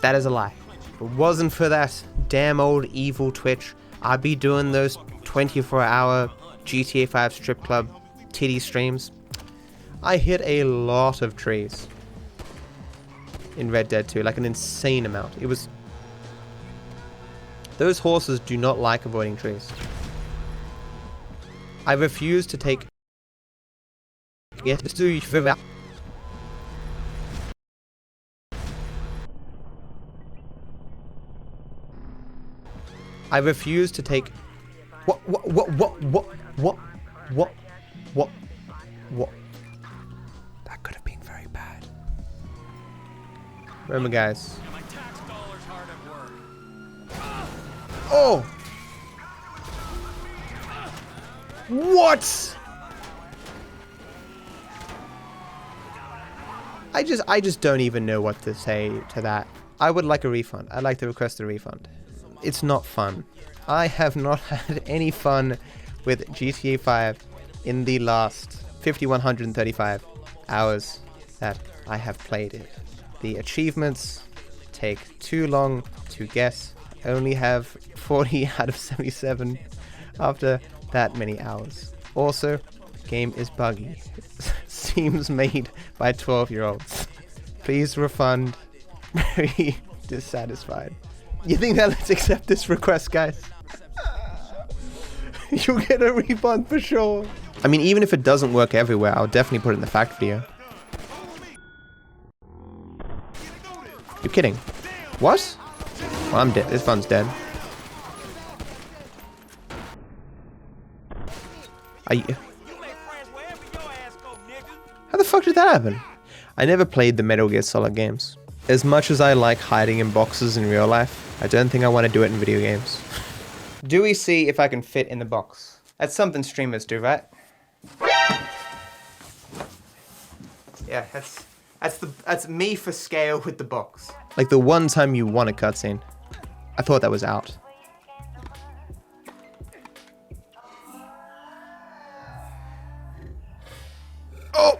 That is a lie. If it wasn't for that damn old evil Twitch, I'd be doing those 24-hour GTA 5 strip club titty streams. I hit a lot of trees in Red Dead 2, like an insane amount. It was... Those horses do not like avoiding trees. I refuse to take... I refuse to take... What? That could have been very bad. Remember, guys. Oh! What? I just don't even know what to say to that. I would like a refund. I'd like to request a refund. It's not fun. I have not had any fun with GTA 5 in the last 5,135 hours that I have played it. The achievements take too long to guess. I only have 40 out of 77 after that many hours. Also, the game is buggy. Seems made by 12-year-olds. Please refund. Very dissatisfied. You think that let's accept this request, guys? You'll get a refund for sure. I mean, even if it doesn't work everywhere, I'll definitely put it in the fact video. You're kidding. What? Well, I'm dead. This fun's dead. Are you... How the fuck did that happen? I never played the Metal Gear Solid games. As much as I like hiding in boxes in real life, I don't think I want to do it in video games. Do we see if I can fit in the box? That's something streamers do, right? Yeah, that's me for scale with the box. Like the one time you won a cutscene. I thought that was out. Oh!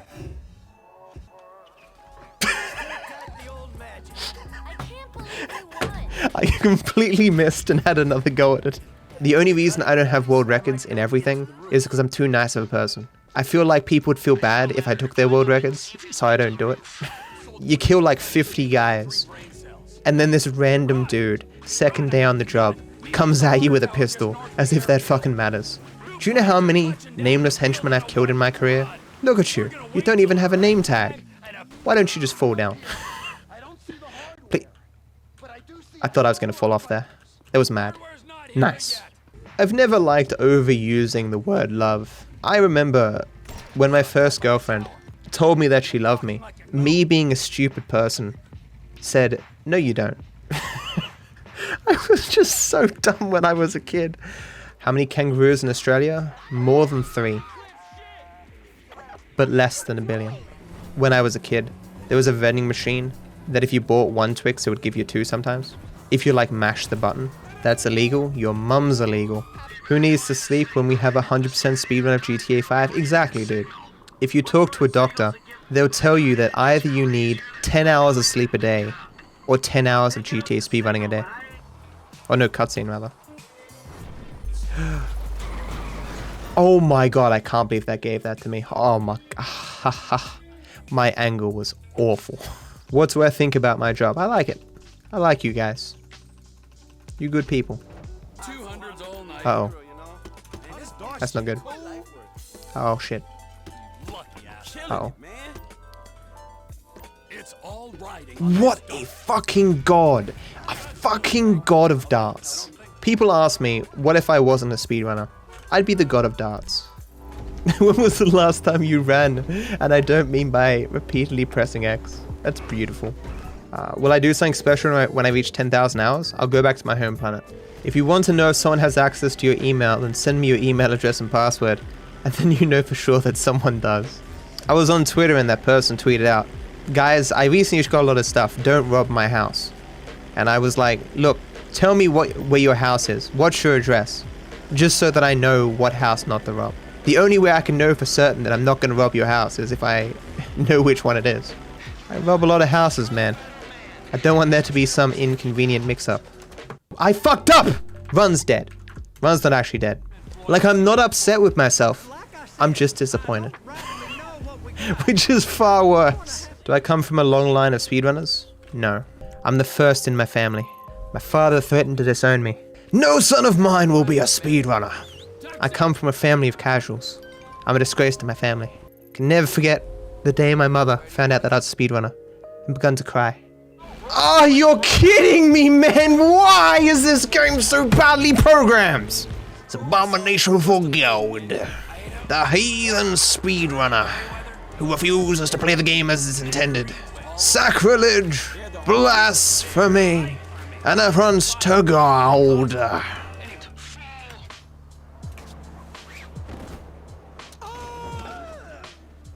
I completely missed and had another go at it. The only reason I don't have world records in everything is because I'm too nice of a person. I feel like people would feel bad if I took their world records, so I don't do it. You kill like 50 guys, and then this random dude second day on the job, comes at you with a pistol, as if that fucking matters. Do you know how many nameless henchmen I've killed in my career? Look at you. You don't even have a name tag. Why don't you just fall down? Please. I thought I was going to fall off there. It was mad. Nice. I've never liked overusing the word love. I remember when my first girlfriend told me that she loved me. Me being a stupid person said, no you don't. I was just so dumb when I was a kid. How many kangaroos in Australia? More than 3. But less than 1 billion. When I was a kid, there was a vending machine that if you bought 1 Twix, it would give you 2 sometimes. If you like mash the button, that's illegal. Your mum's illegal. Who needs to sleep when we have 100% speedrun of GTA 5? Exactly, dude. If you talk to a doctor, they'll tell you that either you need 10 hours of sleep a day or 10 hours of GTA speedrunning a day. Or no, cutscene rather. Oh my god, I can't believe that gave that to me. Oh my... My angle was awful. What do I think about my job? I like it. I like you guys. You good people. Uh-oh. That's not good. Oh shit. Uh-oh. What a fucking god. A fucking god of darts. People ask me, what if I wasn't a speedrunner? I'd be the god of darts. When was the last time you ran? And I don't mean by repeatedly pressing X. That's beautiful. Will I do something special when I reach 10,000 hours? I'll go back to my home planet. If you want to know if someone has access to your email, then send me your email address and password, and then you know for sure that someone does. I was on Twitter and that person tweeted out, guys, I recently just got a lot of stuff, don't rob my house. And I was like, look, tell me where your house is, what's your address? Just so that I know what house not to rob. The only way I can know for certain that I'm not going to rob your house is if I know which one it is. I rob a lot of houses, man. I don't want there to be some inconvenient mix-up. I fucked up! Run's dead. Run's not actually dead. Like, I'm not upset with myself. I'm just disappointed. Which is far worse. Do I come from a long line of speedrunners? No. I'm the first in my family. My father threatened to disown me. No son of mine will be a speedrunner. I come from a family of casuals. I'm a disgrace to my family. I can never forget the day my mother found out that I was a speedrunner and began to cry. Oh, you're kidding me, man! Why is this game so badly programmed? It's abomination for God. The heathen speedrunner who refuses to play the game as it's intended. Sacrilege, blasphemy, and affronts to God.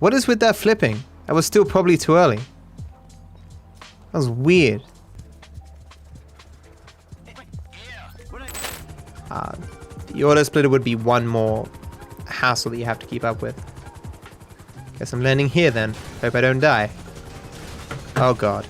What is with that flipping? That was still probably too early. That was weird. The auto splitter would be one more hassle that you have to keep up with. Guess I'm landing here then. Hope I don't die. Oh god.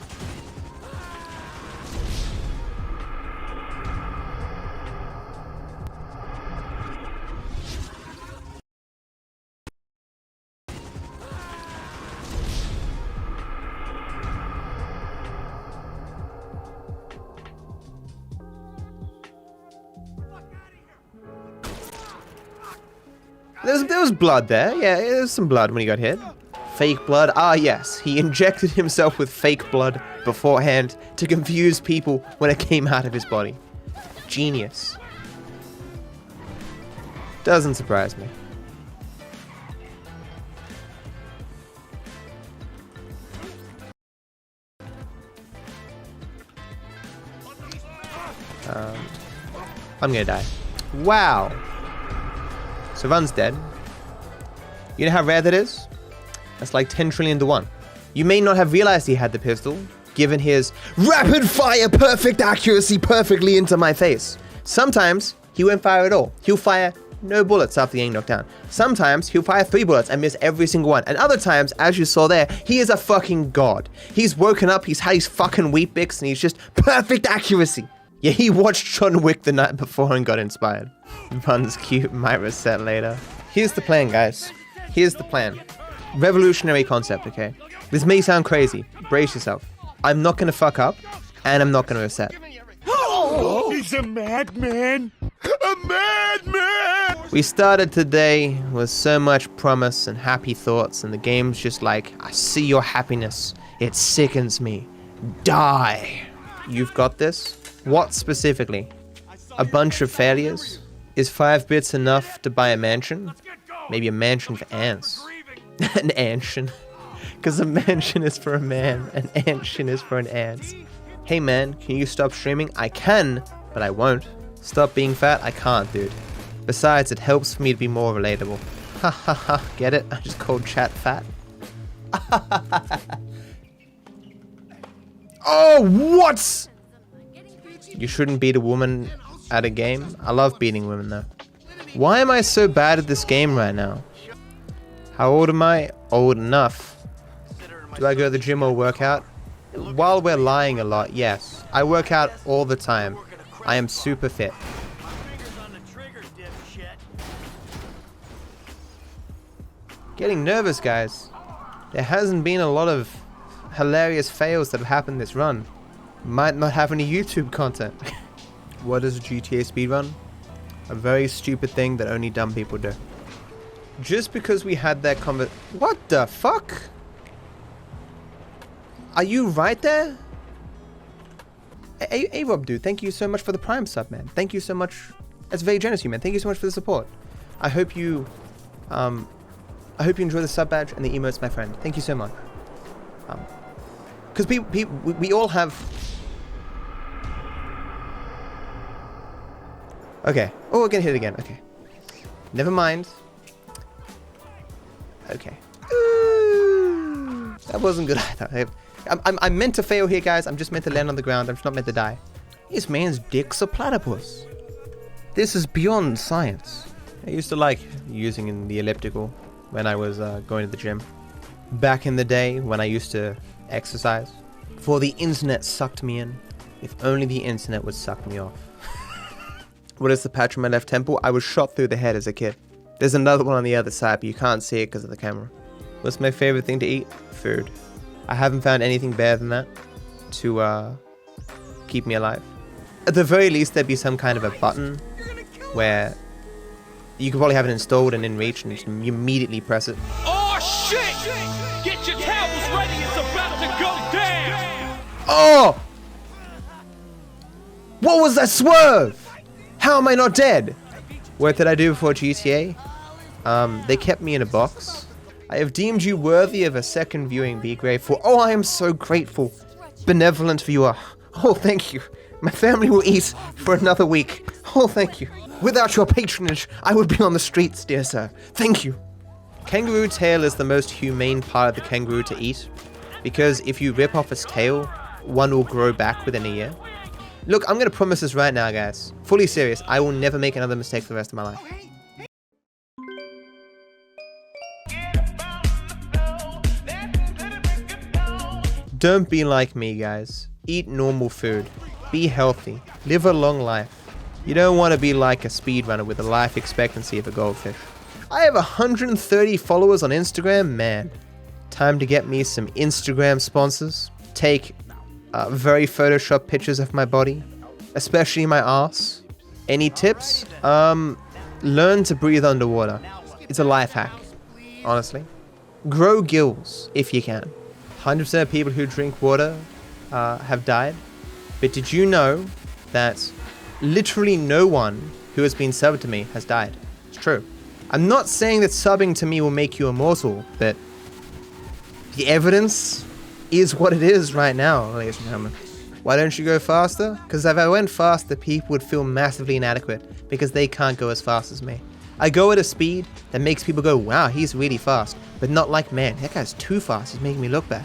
There was blood there. Yeah, there's some blood when he got hit. Fake blood. Ah, yes. He injected himself with fake blood beforehand to confuse people when it came out of his body. Genius. Doesn't surprise me. I'm gonna die. Wow. So Run's dead. You know how rare that is? That's like 10 trillion to 1. You may not have realized he had the pistol, given his rapid fire perfect accuracy perfectly into my face. Sometimes he won't fire at all. He'll fire no bullets after getting knocked down. Sometimes he'll fire 3 bullets and miss every single one. And other times, as you saw there, he is a fucking god. He's woken up, he's had his fucking Weet-Bix, and he's just perfect accuracy. Yeah, he watched John Wick the night before and got inspired. Run's cute, might reset later. Here's the plan, guys. Here's the plan. Revolutionary concept, okay? This may sound crazy. Brace yourself. I'm not gonna fuck up, and I'm not gonna reset. He's a madman! A madman! We started today with so much promise and happy thoughts, and the game's just like, I see your happiness. It sickens me. Die. You've got this? What specifically? A bunch of failures? Is 5 bits enough to buy a mansion? Maybe a mansion for ants. An anshin. Because a mansion is for a man, an anshin is for an ant. Hey man, can you stop streaming? I can, but I won't. Stop being fat? I can't, dude. Besides, it helps for me to be more relatable. Ha ha ha, get it? I just called chat fat. Oh, what? You shouldn't beat a woman at a game? I love beating women though. Why am I so bad at this game right now? How old am I? Old enough. Do I go to the gym or work out? While we're lying a lot, yes. I work out all the time. I am super fit. Getting nervous, guys. There hasn't been a lot of hilarious fails that have happened this run. Might not have any YouTube content. What is a GTA speedrun? A very stupid thing that only dumb people do. Just because we had that What the fuck? Are you right there? Hey Rob, dude, thank you so much for the Prime sub, man. Thank you so much. That's very generous of you, man. Thank you so much for the support. I hope you enjoy the sub badge and the emotes, my friend. Thank you so much. Because we all have... Okay. Oh, we're gonna hit it again. Okay. Never mind. Okay. Ooh, that wasn't good either. I'm meant to fail here, guys. I'm just meant to land on the ground. I'm just not meant to die. This man's dick's a platypus. This is beyond science. I used to like using in the elliptical when I was going to the gym. Back in the day when I used to exercise. Before the internet sucked me in. If only the internet would suck me off. What is the patch on my left temple? I was shot through the head as a kid. There's another one on the other side, but you can't see it because of the camera. What's my favorite thing to eat? Food. I haven't found anything better than that to keep me alive. At the very least, there'd be some kind of a button where you could probably have it installed and in reach, and you immediately press it. Oh shit! Get your towels ready, it's about to go down! Oh! What was that swerve? How am I not dead? What did I do before GTA? They kept me in a box. I have deemed you worthy of a second viewing. Be grateful. Oh, I am so grateful. Benevolent viewer. Oh, thank you. My family will eat for another week. Oh, thank you. Without your patronage, I would be on the streets, dear sir. Thank you. Kangaroo tail is the most humane part of the kangaroo to eat, because if you rip off its tail, one will grow back within a year. Look, I'm going to promise this right now, guys. Fully serious. I will never make another mistake for the rest of my life. Don't be like me, guys. Eat normal food. Be healthy. Live a long life. You don't want to be like a speedrunner with a life expectancy of a goldfish. I have 130 followers on Instagram. Man, time to get me some Instagram sponsors. Take very Photoshop pictures of my body, especially my ass. Any tips? Learn to breathe underwater. It's a life hack, honestly. Grow gills if you can. 100% of people who drink water have died. But did you know that literally no one who has been subbed to me has died? It's true. I'm not saying that subbing to me will make you immortal, but the evidence is what it is right now, ladies and gentlemen. Why don't you go faster? Because if I went faster, people would feel massively inadequate because they can't go as fast as me. I go at a speed that makes people go, wow, he's really fast. But not like, man, that guy's too fast. He's making me look bad.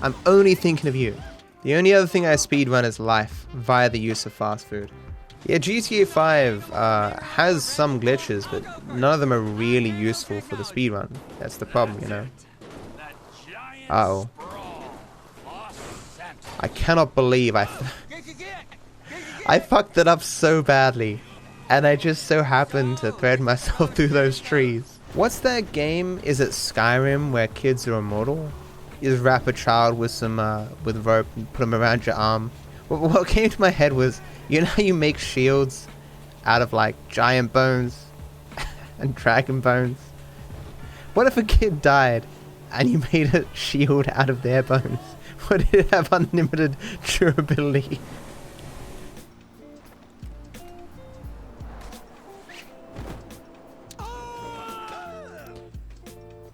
I'm only thinking of you. The only other thing I speedrun is life via the use of fast food. Yeah, GTA 5 has some glitches, but none of them are really useful for the speedrun. That's the problem, you know. Uh-oh. I cannot believe I fucked it up so badly. And I just so happened to thread myself through those trees. What's that game? Is it Skyrim where kids are immortal? You just wrap a child with some with rope and put them around your arm. What came to my head was, you know how you make shields out of like giant bones and dragon bones? What if a kid died and you made a shield out of their bones? Would it have unlimited durability?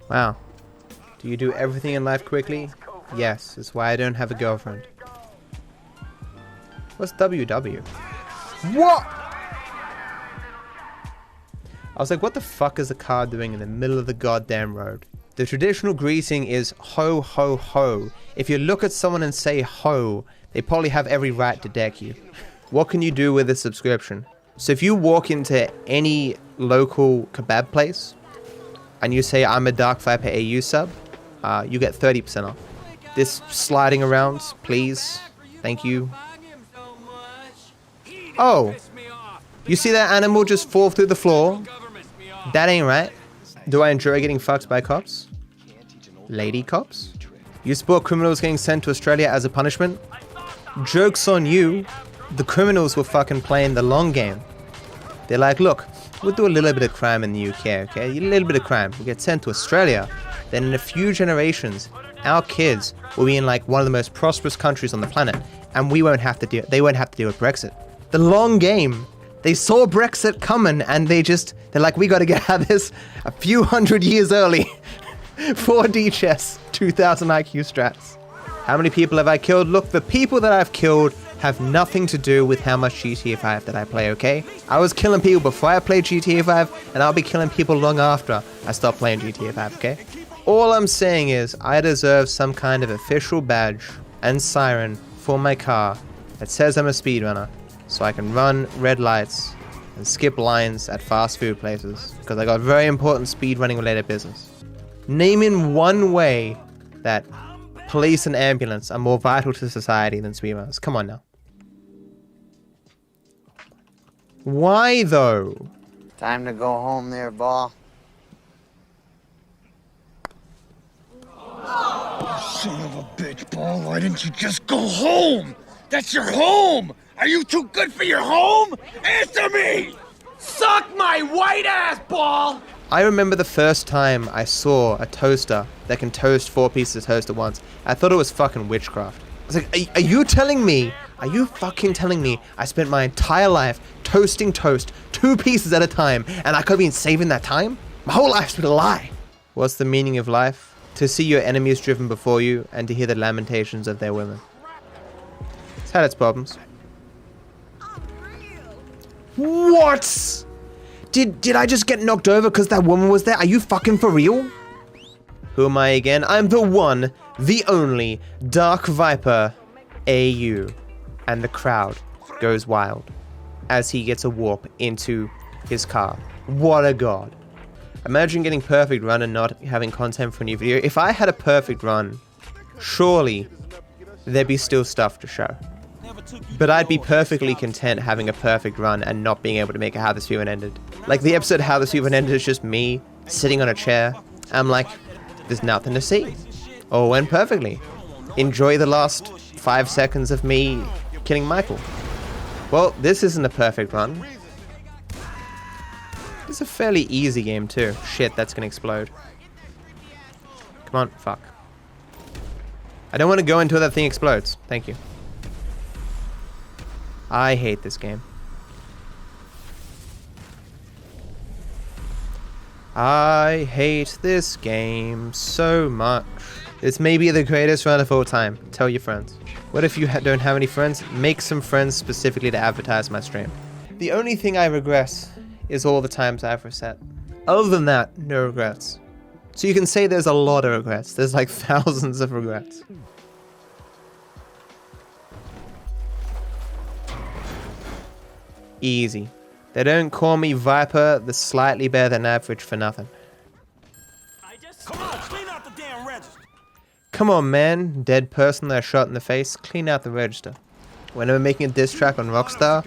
Wow. Do you do everything in life quickly? Yes, that's why I don't have a girlfriend. What's WW? What? I was like, what the fuck is a car doing in the middle of the goddamn road? The traditional greeting is ho ho ho. If you look at someone and say ho, they probably have every right to deck you. What can you do with a subscription? So if you walk into any local kebab place and you say I'm a DarkViperAU sub, you get 30% off. This sliding around, please. Thank you. Oh, you see that animal just fall through the floor? That ain't right. Do I enjoy getting fucked by cops? Lady cops? You support criminals getting sent to Australia as a punishment? Joke's on you. The criminals were fucking playing the long game. They're like, look, we'll do a little bit of crime in the UK, okay? A little bit of crime. We'll get sent to Australia. Then in a few generations, our kids will be in like one of the most prosperous countries on the planet, and they won't have to deal with Brexit. The long game. They saw Brexit coming and they're like, we gotta get out of this a few hundred years early. 4D chess, 2000 IQ strats. How many people have I killed? Look, the people that I've killed have nothing to do with how much GTA 5 that I play, okay? I was killing people before I played GTA 5, and I'll be killing people long after I stop playing GTA 5, okay? All I'm saying is, I deserve some kind of official badge and siren for my car that says I'm a speedrunner, so I can run red lights and skip lines at fast food places, because I got very important speedrunning related business. Name in one way that police and ambulance are more vital to society than speedrunners. Come on now. Why though? Time to go home there, ball. Son of a bitch, Ball, why didn't you just go home? That's your home! Are you too good for your home? Answer me! Suck my white ass, Ball! I remember the first time I saw a toaster that can toast 4 pieces of toast at once. I thought it was fucking witchcraft. I was like, are you telling me? Are you fucking telling me I spent my entire life toasting toast 2 pieces at a time and I could have been saving that time? My whole life's been a lie. What's the meaning of life? To see your enemies driven before you and to hear the lamentations of their women. It's had its problems. What? Did I just get knocked over because that woman was there? Are you fucking for real? Who am I again? I'm the one, the only, DarkViperAU. And the crowd goes wild as he gets a warp into his car. What a god. Imagine getting perfect run and not having content for a new video. If I had a perfect run, surely there'd be still stuff to show. But I'd be perfectly content having a perfect run and not being able to make it How This Human Ended. Like the episode How This Human Ended is just me sitting on a chair. I'm like, there's nothing to see. All went perfectly. Enjoy the last 5 seconds of me killing Michael. Well, this isn't a perfect run. It's a fairly easy game too. Shit, that's gonna explode. Come on, fuck. I don't want to go until that thing explodes. Thank you. I hate this game. I hate this game so much. This may be the greatest run of all time. Tell your friends. What if you don't have any friends? Make some friends specifically to advertise my stream. The only thing I regret is all the times I've reset. Other than that, no regrets. So you can say there's a lot of regrets. There's like thousands of regrets. Easy. They don't call me Viper, the slightly better than average for nothing. Come on, clean out the damn register. Come on, man. Dead person that I shot in the face. Clean out the register. Whenever making a diss track on Rockstar,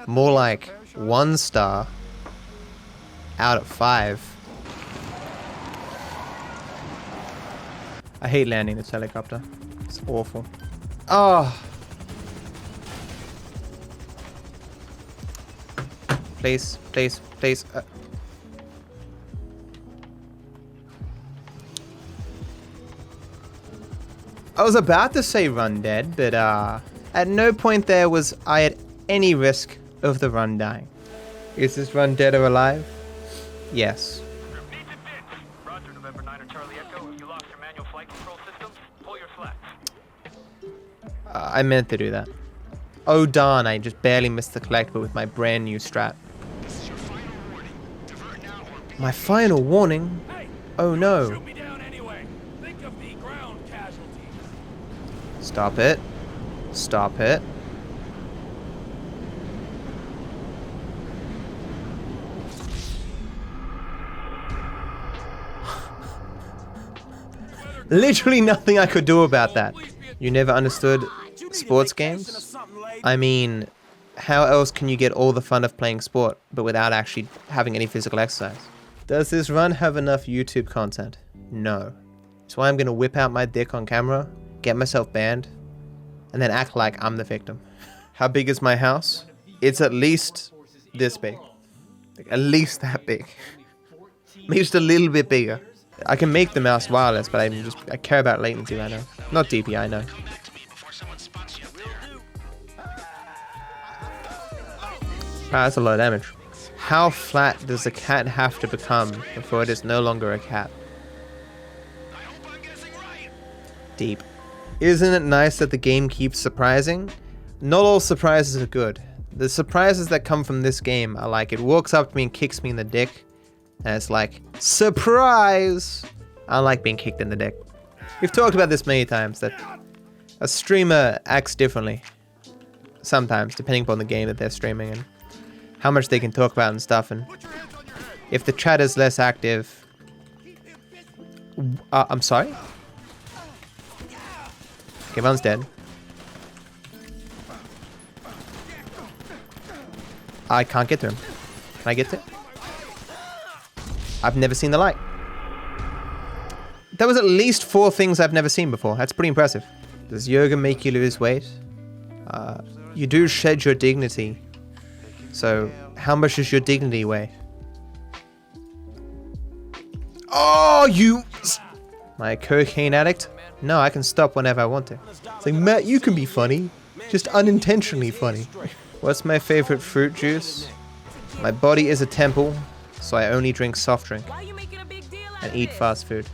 more like 1 star out of 5. I hate landing this helicopter. It's awful. Oh. Please, please, please. I was about to say run dead, but at no point there was I at any risk of the run dying. Is this run dead or alive? Yes. I meant to do that. Oh darn, I just barely missed the collectible with my brand new strat. My final warning? Oh no. Stop it. Stop it. Literally nothing I could do about that. You never understood sports games? I mean, how else can you get all the fun of playing sport, but without actually having any physical exercise? Does this run have enough YouTube content? No. So I'm gonna whip out my dick on camera, get myself banned, and then act like I'm the victim. How big is my house? It's at least this big. Like, at least that big. Maybe just a little bit bigger. I can make the mouse wireless, but I care about latency right now. Not DPI, I know. That's a lot of damage. How flat does a cat have to become before it is no longer a cat? Deep. Isn't it nice that the game keeps surprising? Not all surprises are good. The surprises that come from this game are like, it walks up to me and kicks me in the dick, and it's like, surprise! I like being kicked in the dick. We've talked about this many times, that a streamer acts differently. Sometimes, depending upon the game that they're streaming and how much they can talk about and stuff, and if the chat is less active... I'm sorry? Okay, one's dead. I can't get to him. Can I get to him? I've never seen the light. There was at least 4 things I've never seen before. That's pretty impressive. Does yoga make you lose weight? You do shed your dignity. So, how much does your dignity weigh? Oh, you... My cocaine addict? No, I can stop whenever I want to. It's like, Matt, you can be funny. Just unintentionally funny. What's my favorite fruit juice? My body is a temple, so I only drink soft drink. And eat fast food.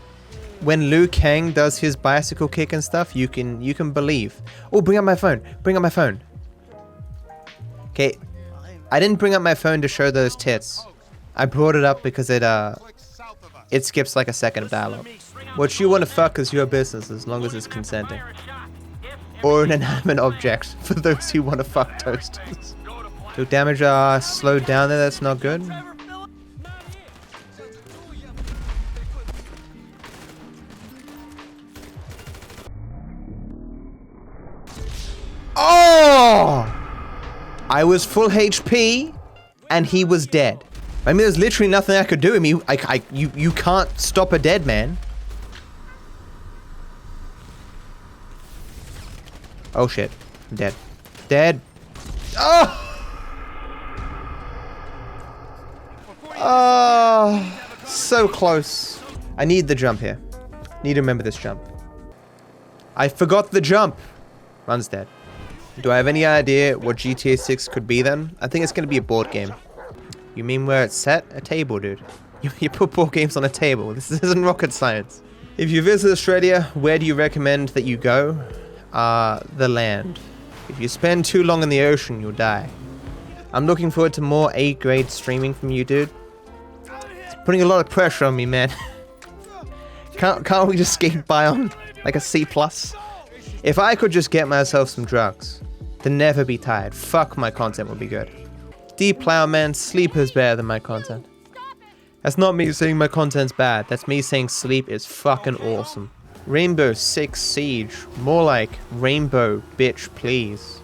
When Liu Kang does his bicycle kick and stuff, you can believe. Oh, bring up my phone. Bring up my phone. Okay, I didn't bring up my phone to show those tits. I brought it up because it skips like a second of dialogue. What you want to fuck is your business as long as it's consenting. Or an inanimate object for those who want to fuck toasters. Took damage slowed down there, that's not good. Oh! I was full HP and he was dead. I mean, there's literally nothing I could do. I mean, you can't stop a dead man. Oh shit, I'm dead. Dead. Oh! Oh, so close. I need the jump here. Need to remember this jump. I forgot the jump. Run's dead. Do I have any idea what GTA 6 could be then? I think it's going to be a board game. You mean where it's set? A table, dude. You put board games on a table. This isn't rocket science. If you visit Australia, where do you recommend that you go? The land. If you spend too long in the ocean, you'll die. I'm looking forward to more A-grade streaming from you, dude. It's putting a lot of pressure on me, man. Can't we just skate by on like a C+? If I could just get myself some drugs, to never be tired, fuck, my content would be good. Deep Plowman, sleep is better than my content. That's not me saying my content's bad, that's me saying sleep is fucking awesome. Rainbow Six Siege, more like Rainbow Bitch Please.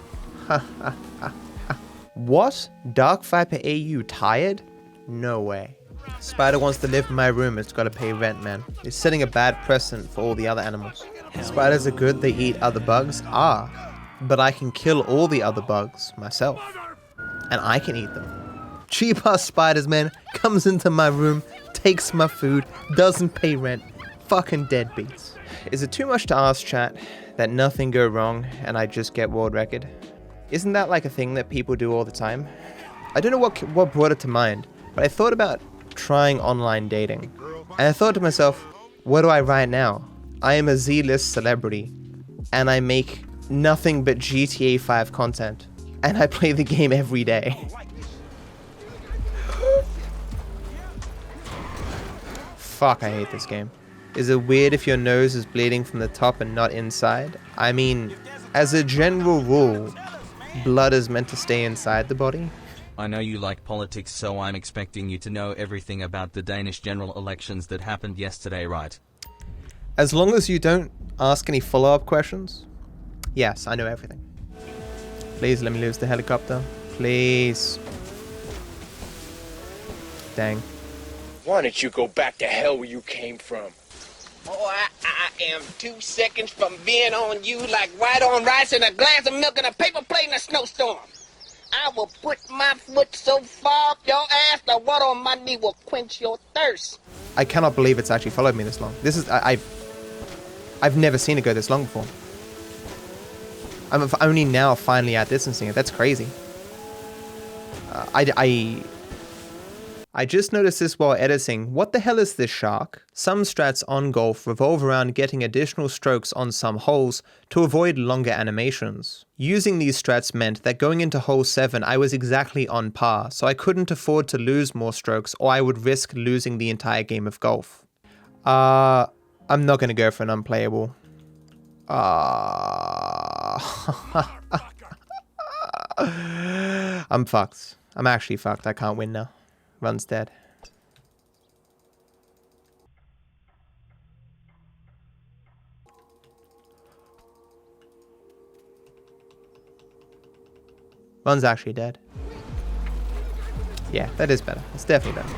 What? DarkViperAU tired? No way. Spider wants to live in my room, it's gotta pay rent, man. It's setting a bad precedent for all the other animals. Spiders are good, they eat other bugs? Ah, but I can kill all the other bugs myself. And I can eat them. Cheap ass spiders, man, comes into my room, takes my food, doesn't pay rent. Fucking deadbeats. Is it too much to ask, chat, that nothing go wrong and I just get world record? Isn't that like a thing that people do all the time? I don't know what brought it to mind, but I thought about trying online dating. And I thought to myself, what do I write now? I am a Z-list celebrity, and I make nothing but GTA 5 content, and I play the game every day. Fuck, I hate this game. Is it weird if your nose is bleeding from the top and not inside? I mean, as a general rule, blood is meant to stay inside the body. I know you like politics, so I'm expecting you to know everything about the Danish general elections that happened yesterday, right? As long as you don't ask any follow-up questions, yes, I know everything. Please let me lose the helicopter. Please. Dang. Why don't you go back to hell where you came from? Oh, I am 2 seconds from being on you like white on rice and a glass of milk and a paper plate in a snowstorm. I will put my foot so far up your ass the water on my knee will quench your thirst. I cannot believe it's actually followed me this long. This is, I've never seen it go this long before. I'm only now finally outdistancing it. That's crazy. I just noticed this while editing. What the hell is this shark? Some strats on golf revolve around getting additional strokes on some holes to avoid longer animations. Using these strats meant that going into hole 7 I was exactly on par, so I couldn't afford to lose more strokes or I would risk losing the entire game of golf. I'm not gonna go for an unplayable. I'm fucked. I'm actually fucked. I can't win now. Run's dead. Run's actually dead. Yeah, that is better. It's definitely better.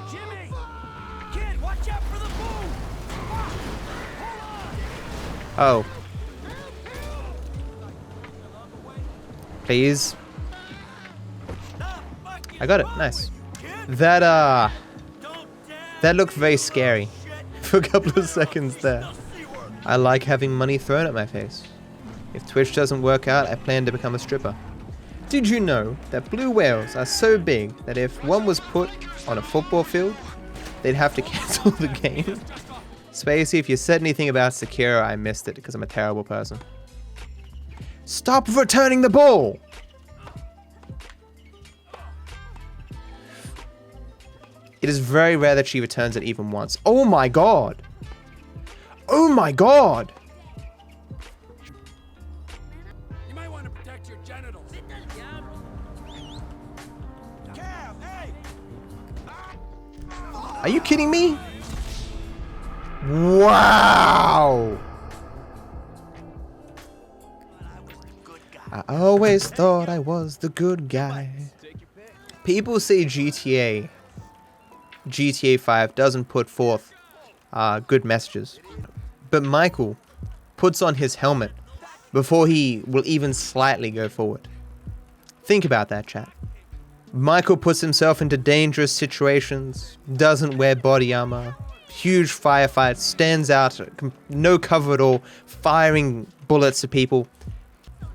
Jimmy! Kid, watch out for the boom! Oh. Please. I got it. Nice. That looked very scary for a couple of seconds there. I like having money thrown at my face. If Twitch doesn't work out, I plan to become a stripper. Did you know that blue whales are so big that if one was put on a football field, they'd have to cancel the game? Spacey, if you said anything about Sekiro, I missed it because I'm a terrible person. Stop returning the ball! It is very rare that she returns it even once. Oh my god! Oh my god! You might want to protect your genitals. Cav, hey! Are you kidding me? Wow! I always thought I was the good guy. People say GTA 5 doesn't put forth good messages. But Michael puts on his helmet before he will even slightly go forward. Think about that, chat. Michael puts himself into dangerous situations, doesn't wear body armor, huge firefights, stands out, no cover at all, firing bullets at people.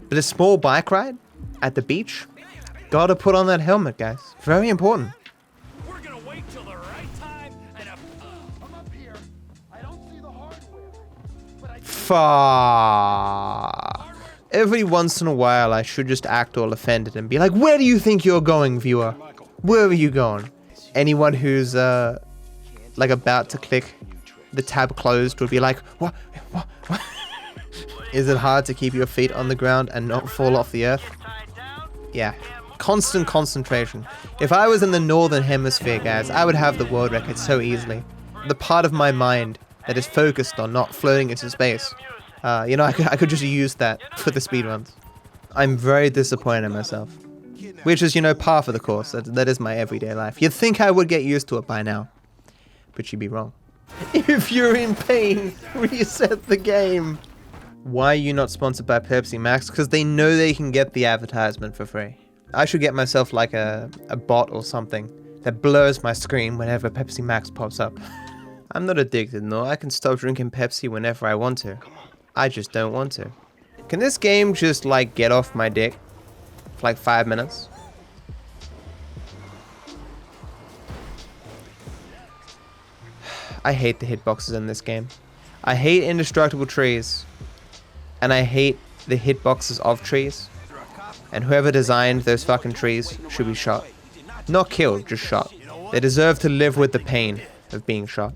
But a small bike ride at the beach? Gotta put on that helmet, guys. Very important. We're gonna wait till the right time and I'm up here. I don't see the hardware, but I Fuck. Every once in a while, I should just act all offended and be like, where do you think you're going, viewer? Where are you going? Anyone who's, like, about to click the tab closed would be like, what? Is it hard to keep your feet on the ground and not fall off the earth? Yeah. Constant concentration. If I was in the northern hemisphere, guys, I would have the world record so easily. The part of my mind that is focused on not floating into space. You know, I could just use that for the speedruns. I'm very disappointed in myself. Which is, you know, par for the course. That is my everyday life. You'd think I would get used to it by now. But you'd be wrong. If you're in pain, reset the game. Why are you not sponsored by Pepsi Max? Because they know they can get the advertisement for free. I should get myself like a bot or something that blurs my screen whenever Pepsi Max pops up. I'm not addicted, no. I can stop drinking Pepsi whenever I want to. I just don't want to. Can this game just like get off my dick for like 5 minutes? I hate the hitboxes in this game. I hate indestructible trees. And I hate the hitboxes of trees. And whoever designed those fucking trees should be shot. Not killed, just shot. They deserve to live with the pain of being shot.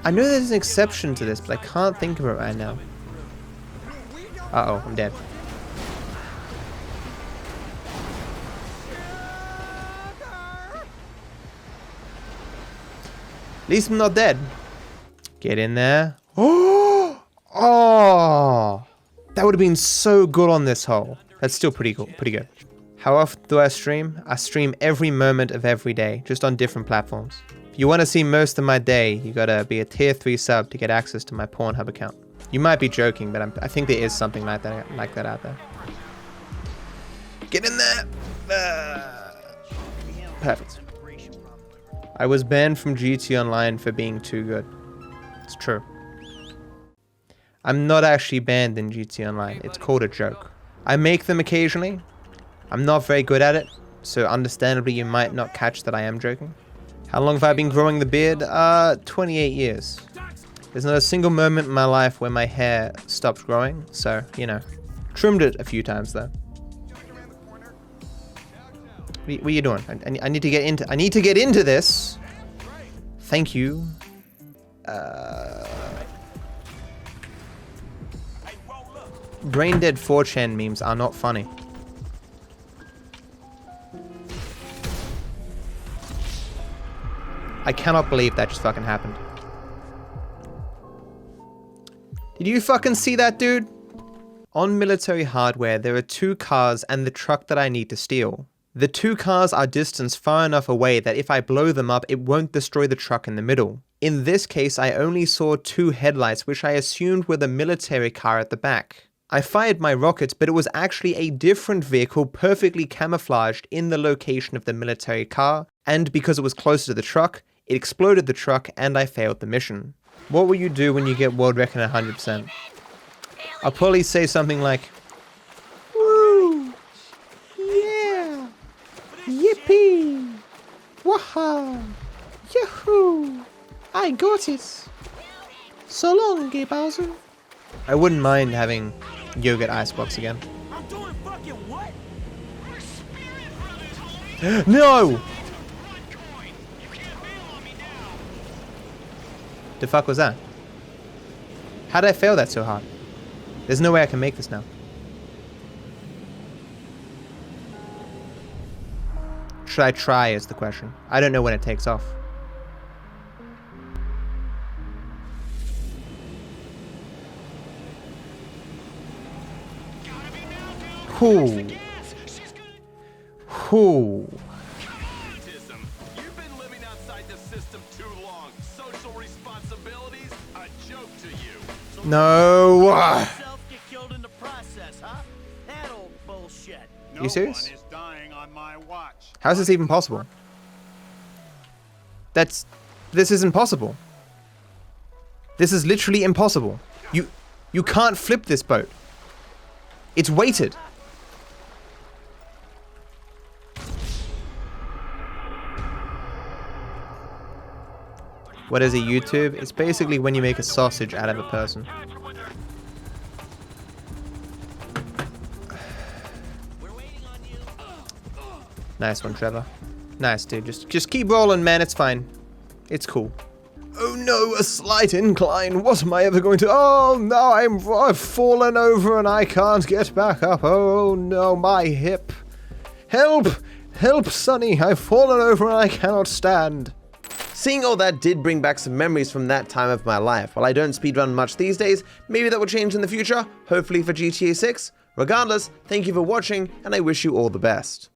I know there's an exception to this, but I can't think of it right now. Uh-oh, I'm dead. At least I'm not dead. Get in there. Oh! That would have been so good on this hole. That's still pretty cool, pretty good. How often do I stream? I stream every moment of every day, just on different platforms. If you want to see most of my day, you gotta be a tier 3 sub to get access to my Pornhub account. You might be joking, but I think there is something like that out there. Get in there! Perfect. I was banned from GT Online for being too good. It's true. I'm not actually banned in GT Online. It's called a joke. I make them occasionally. I'm not very good at it, so understandably you might not catch that I am joking. How long have I been growing the beard? 28 years. There's not a single moment in my life where my hair stopped growing, so, you know. Trimmed it a few times though. What are you doing? I need to get into this. Thank you. Brain dead 4chan memes are not funny. I cannot believe that just fucking happened. Did you fucking see that, dude? On military hardware, there are 2 cars and the truck that I need to steal. The 2 cars are distanced far enough away that if I blow them up, it won't destroy the truck in the middle. In this case, I only saw 2 headlights, which I assumed were the military car at the back. I fired my rockets, but it was actually a different vehicle perfectly camouflaged in the location of the military car, and because it was closer to the truck, it exploded the truck and I failed the mission. What will you do when you get world record 100%? I'll probably say something like, woo, yeah, yippee, waha, yahoo, I got it. So long, gay Bowser. I wouldn't mind having yogurt icebox again. I'm doing fucking what? No! The fuck was that? How did I fail that so hard? There's no way I can make this now. Should I try is the question. I don't know when it takes off. Whoo. Whoo. You've been living outside the system too long. Social responsibilities, a joke to you. No. Get killed in the process, huh? That old bullshit. Are you serious? Is dying on my watch. How is this even possible? This isn't possible. This is literally impossible. You can't flip this boat. It's weighted. What is a YouTube? It's basically when you make a sausage out of a person. Nice one, Trevor. Nice, dude. Just keep rolling, man. It's fine. It's cool. Oh no, a slight incline. What am I ever going to... Oh no, I've fallen over and I can't get back up. Oh no, my hip. Help! Help, Sonny. I've fallen over and I cannot stand. Seeing all that did bring back some memories from that time of my life. While I don't speedrun much these days, maybe that will change in the future, hopefully for GTA 6. Regardless, thank you for watching, and I wish you all the best.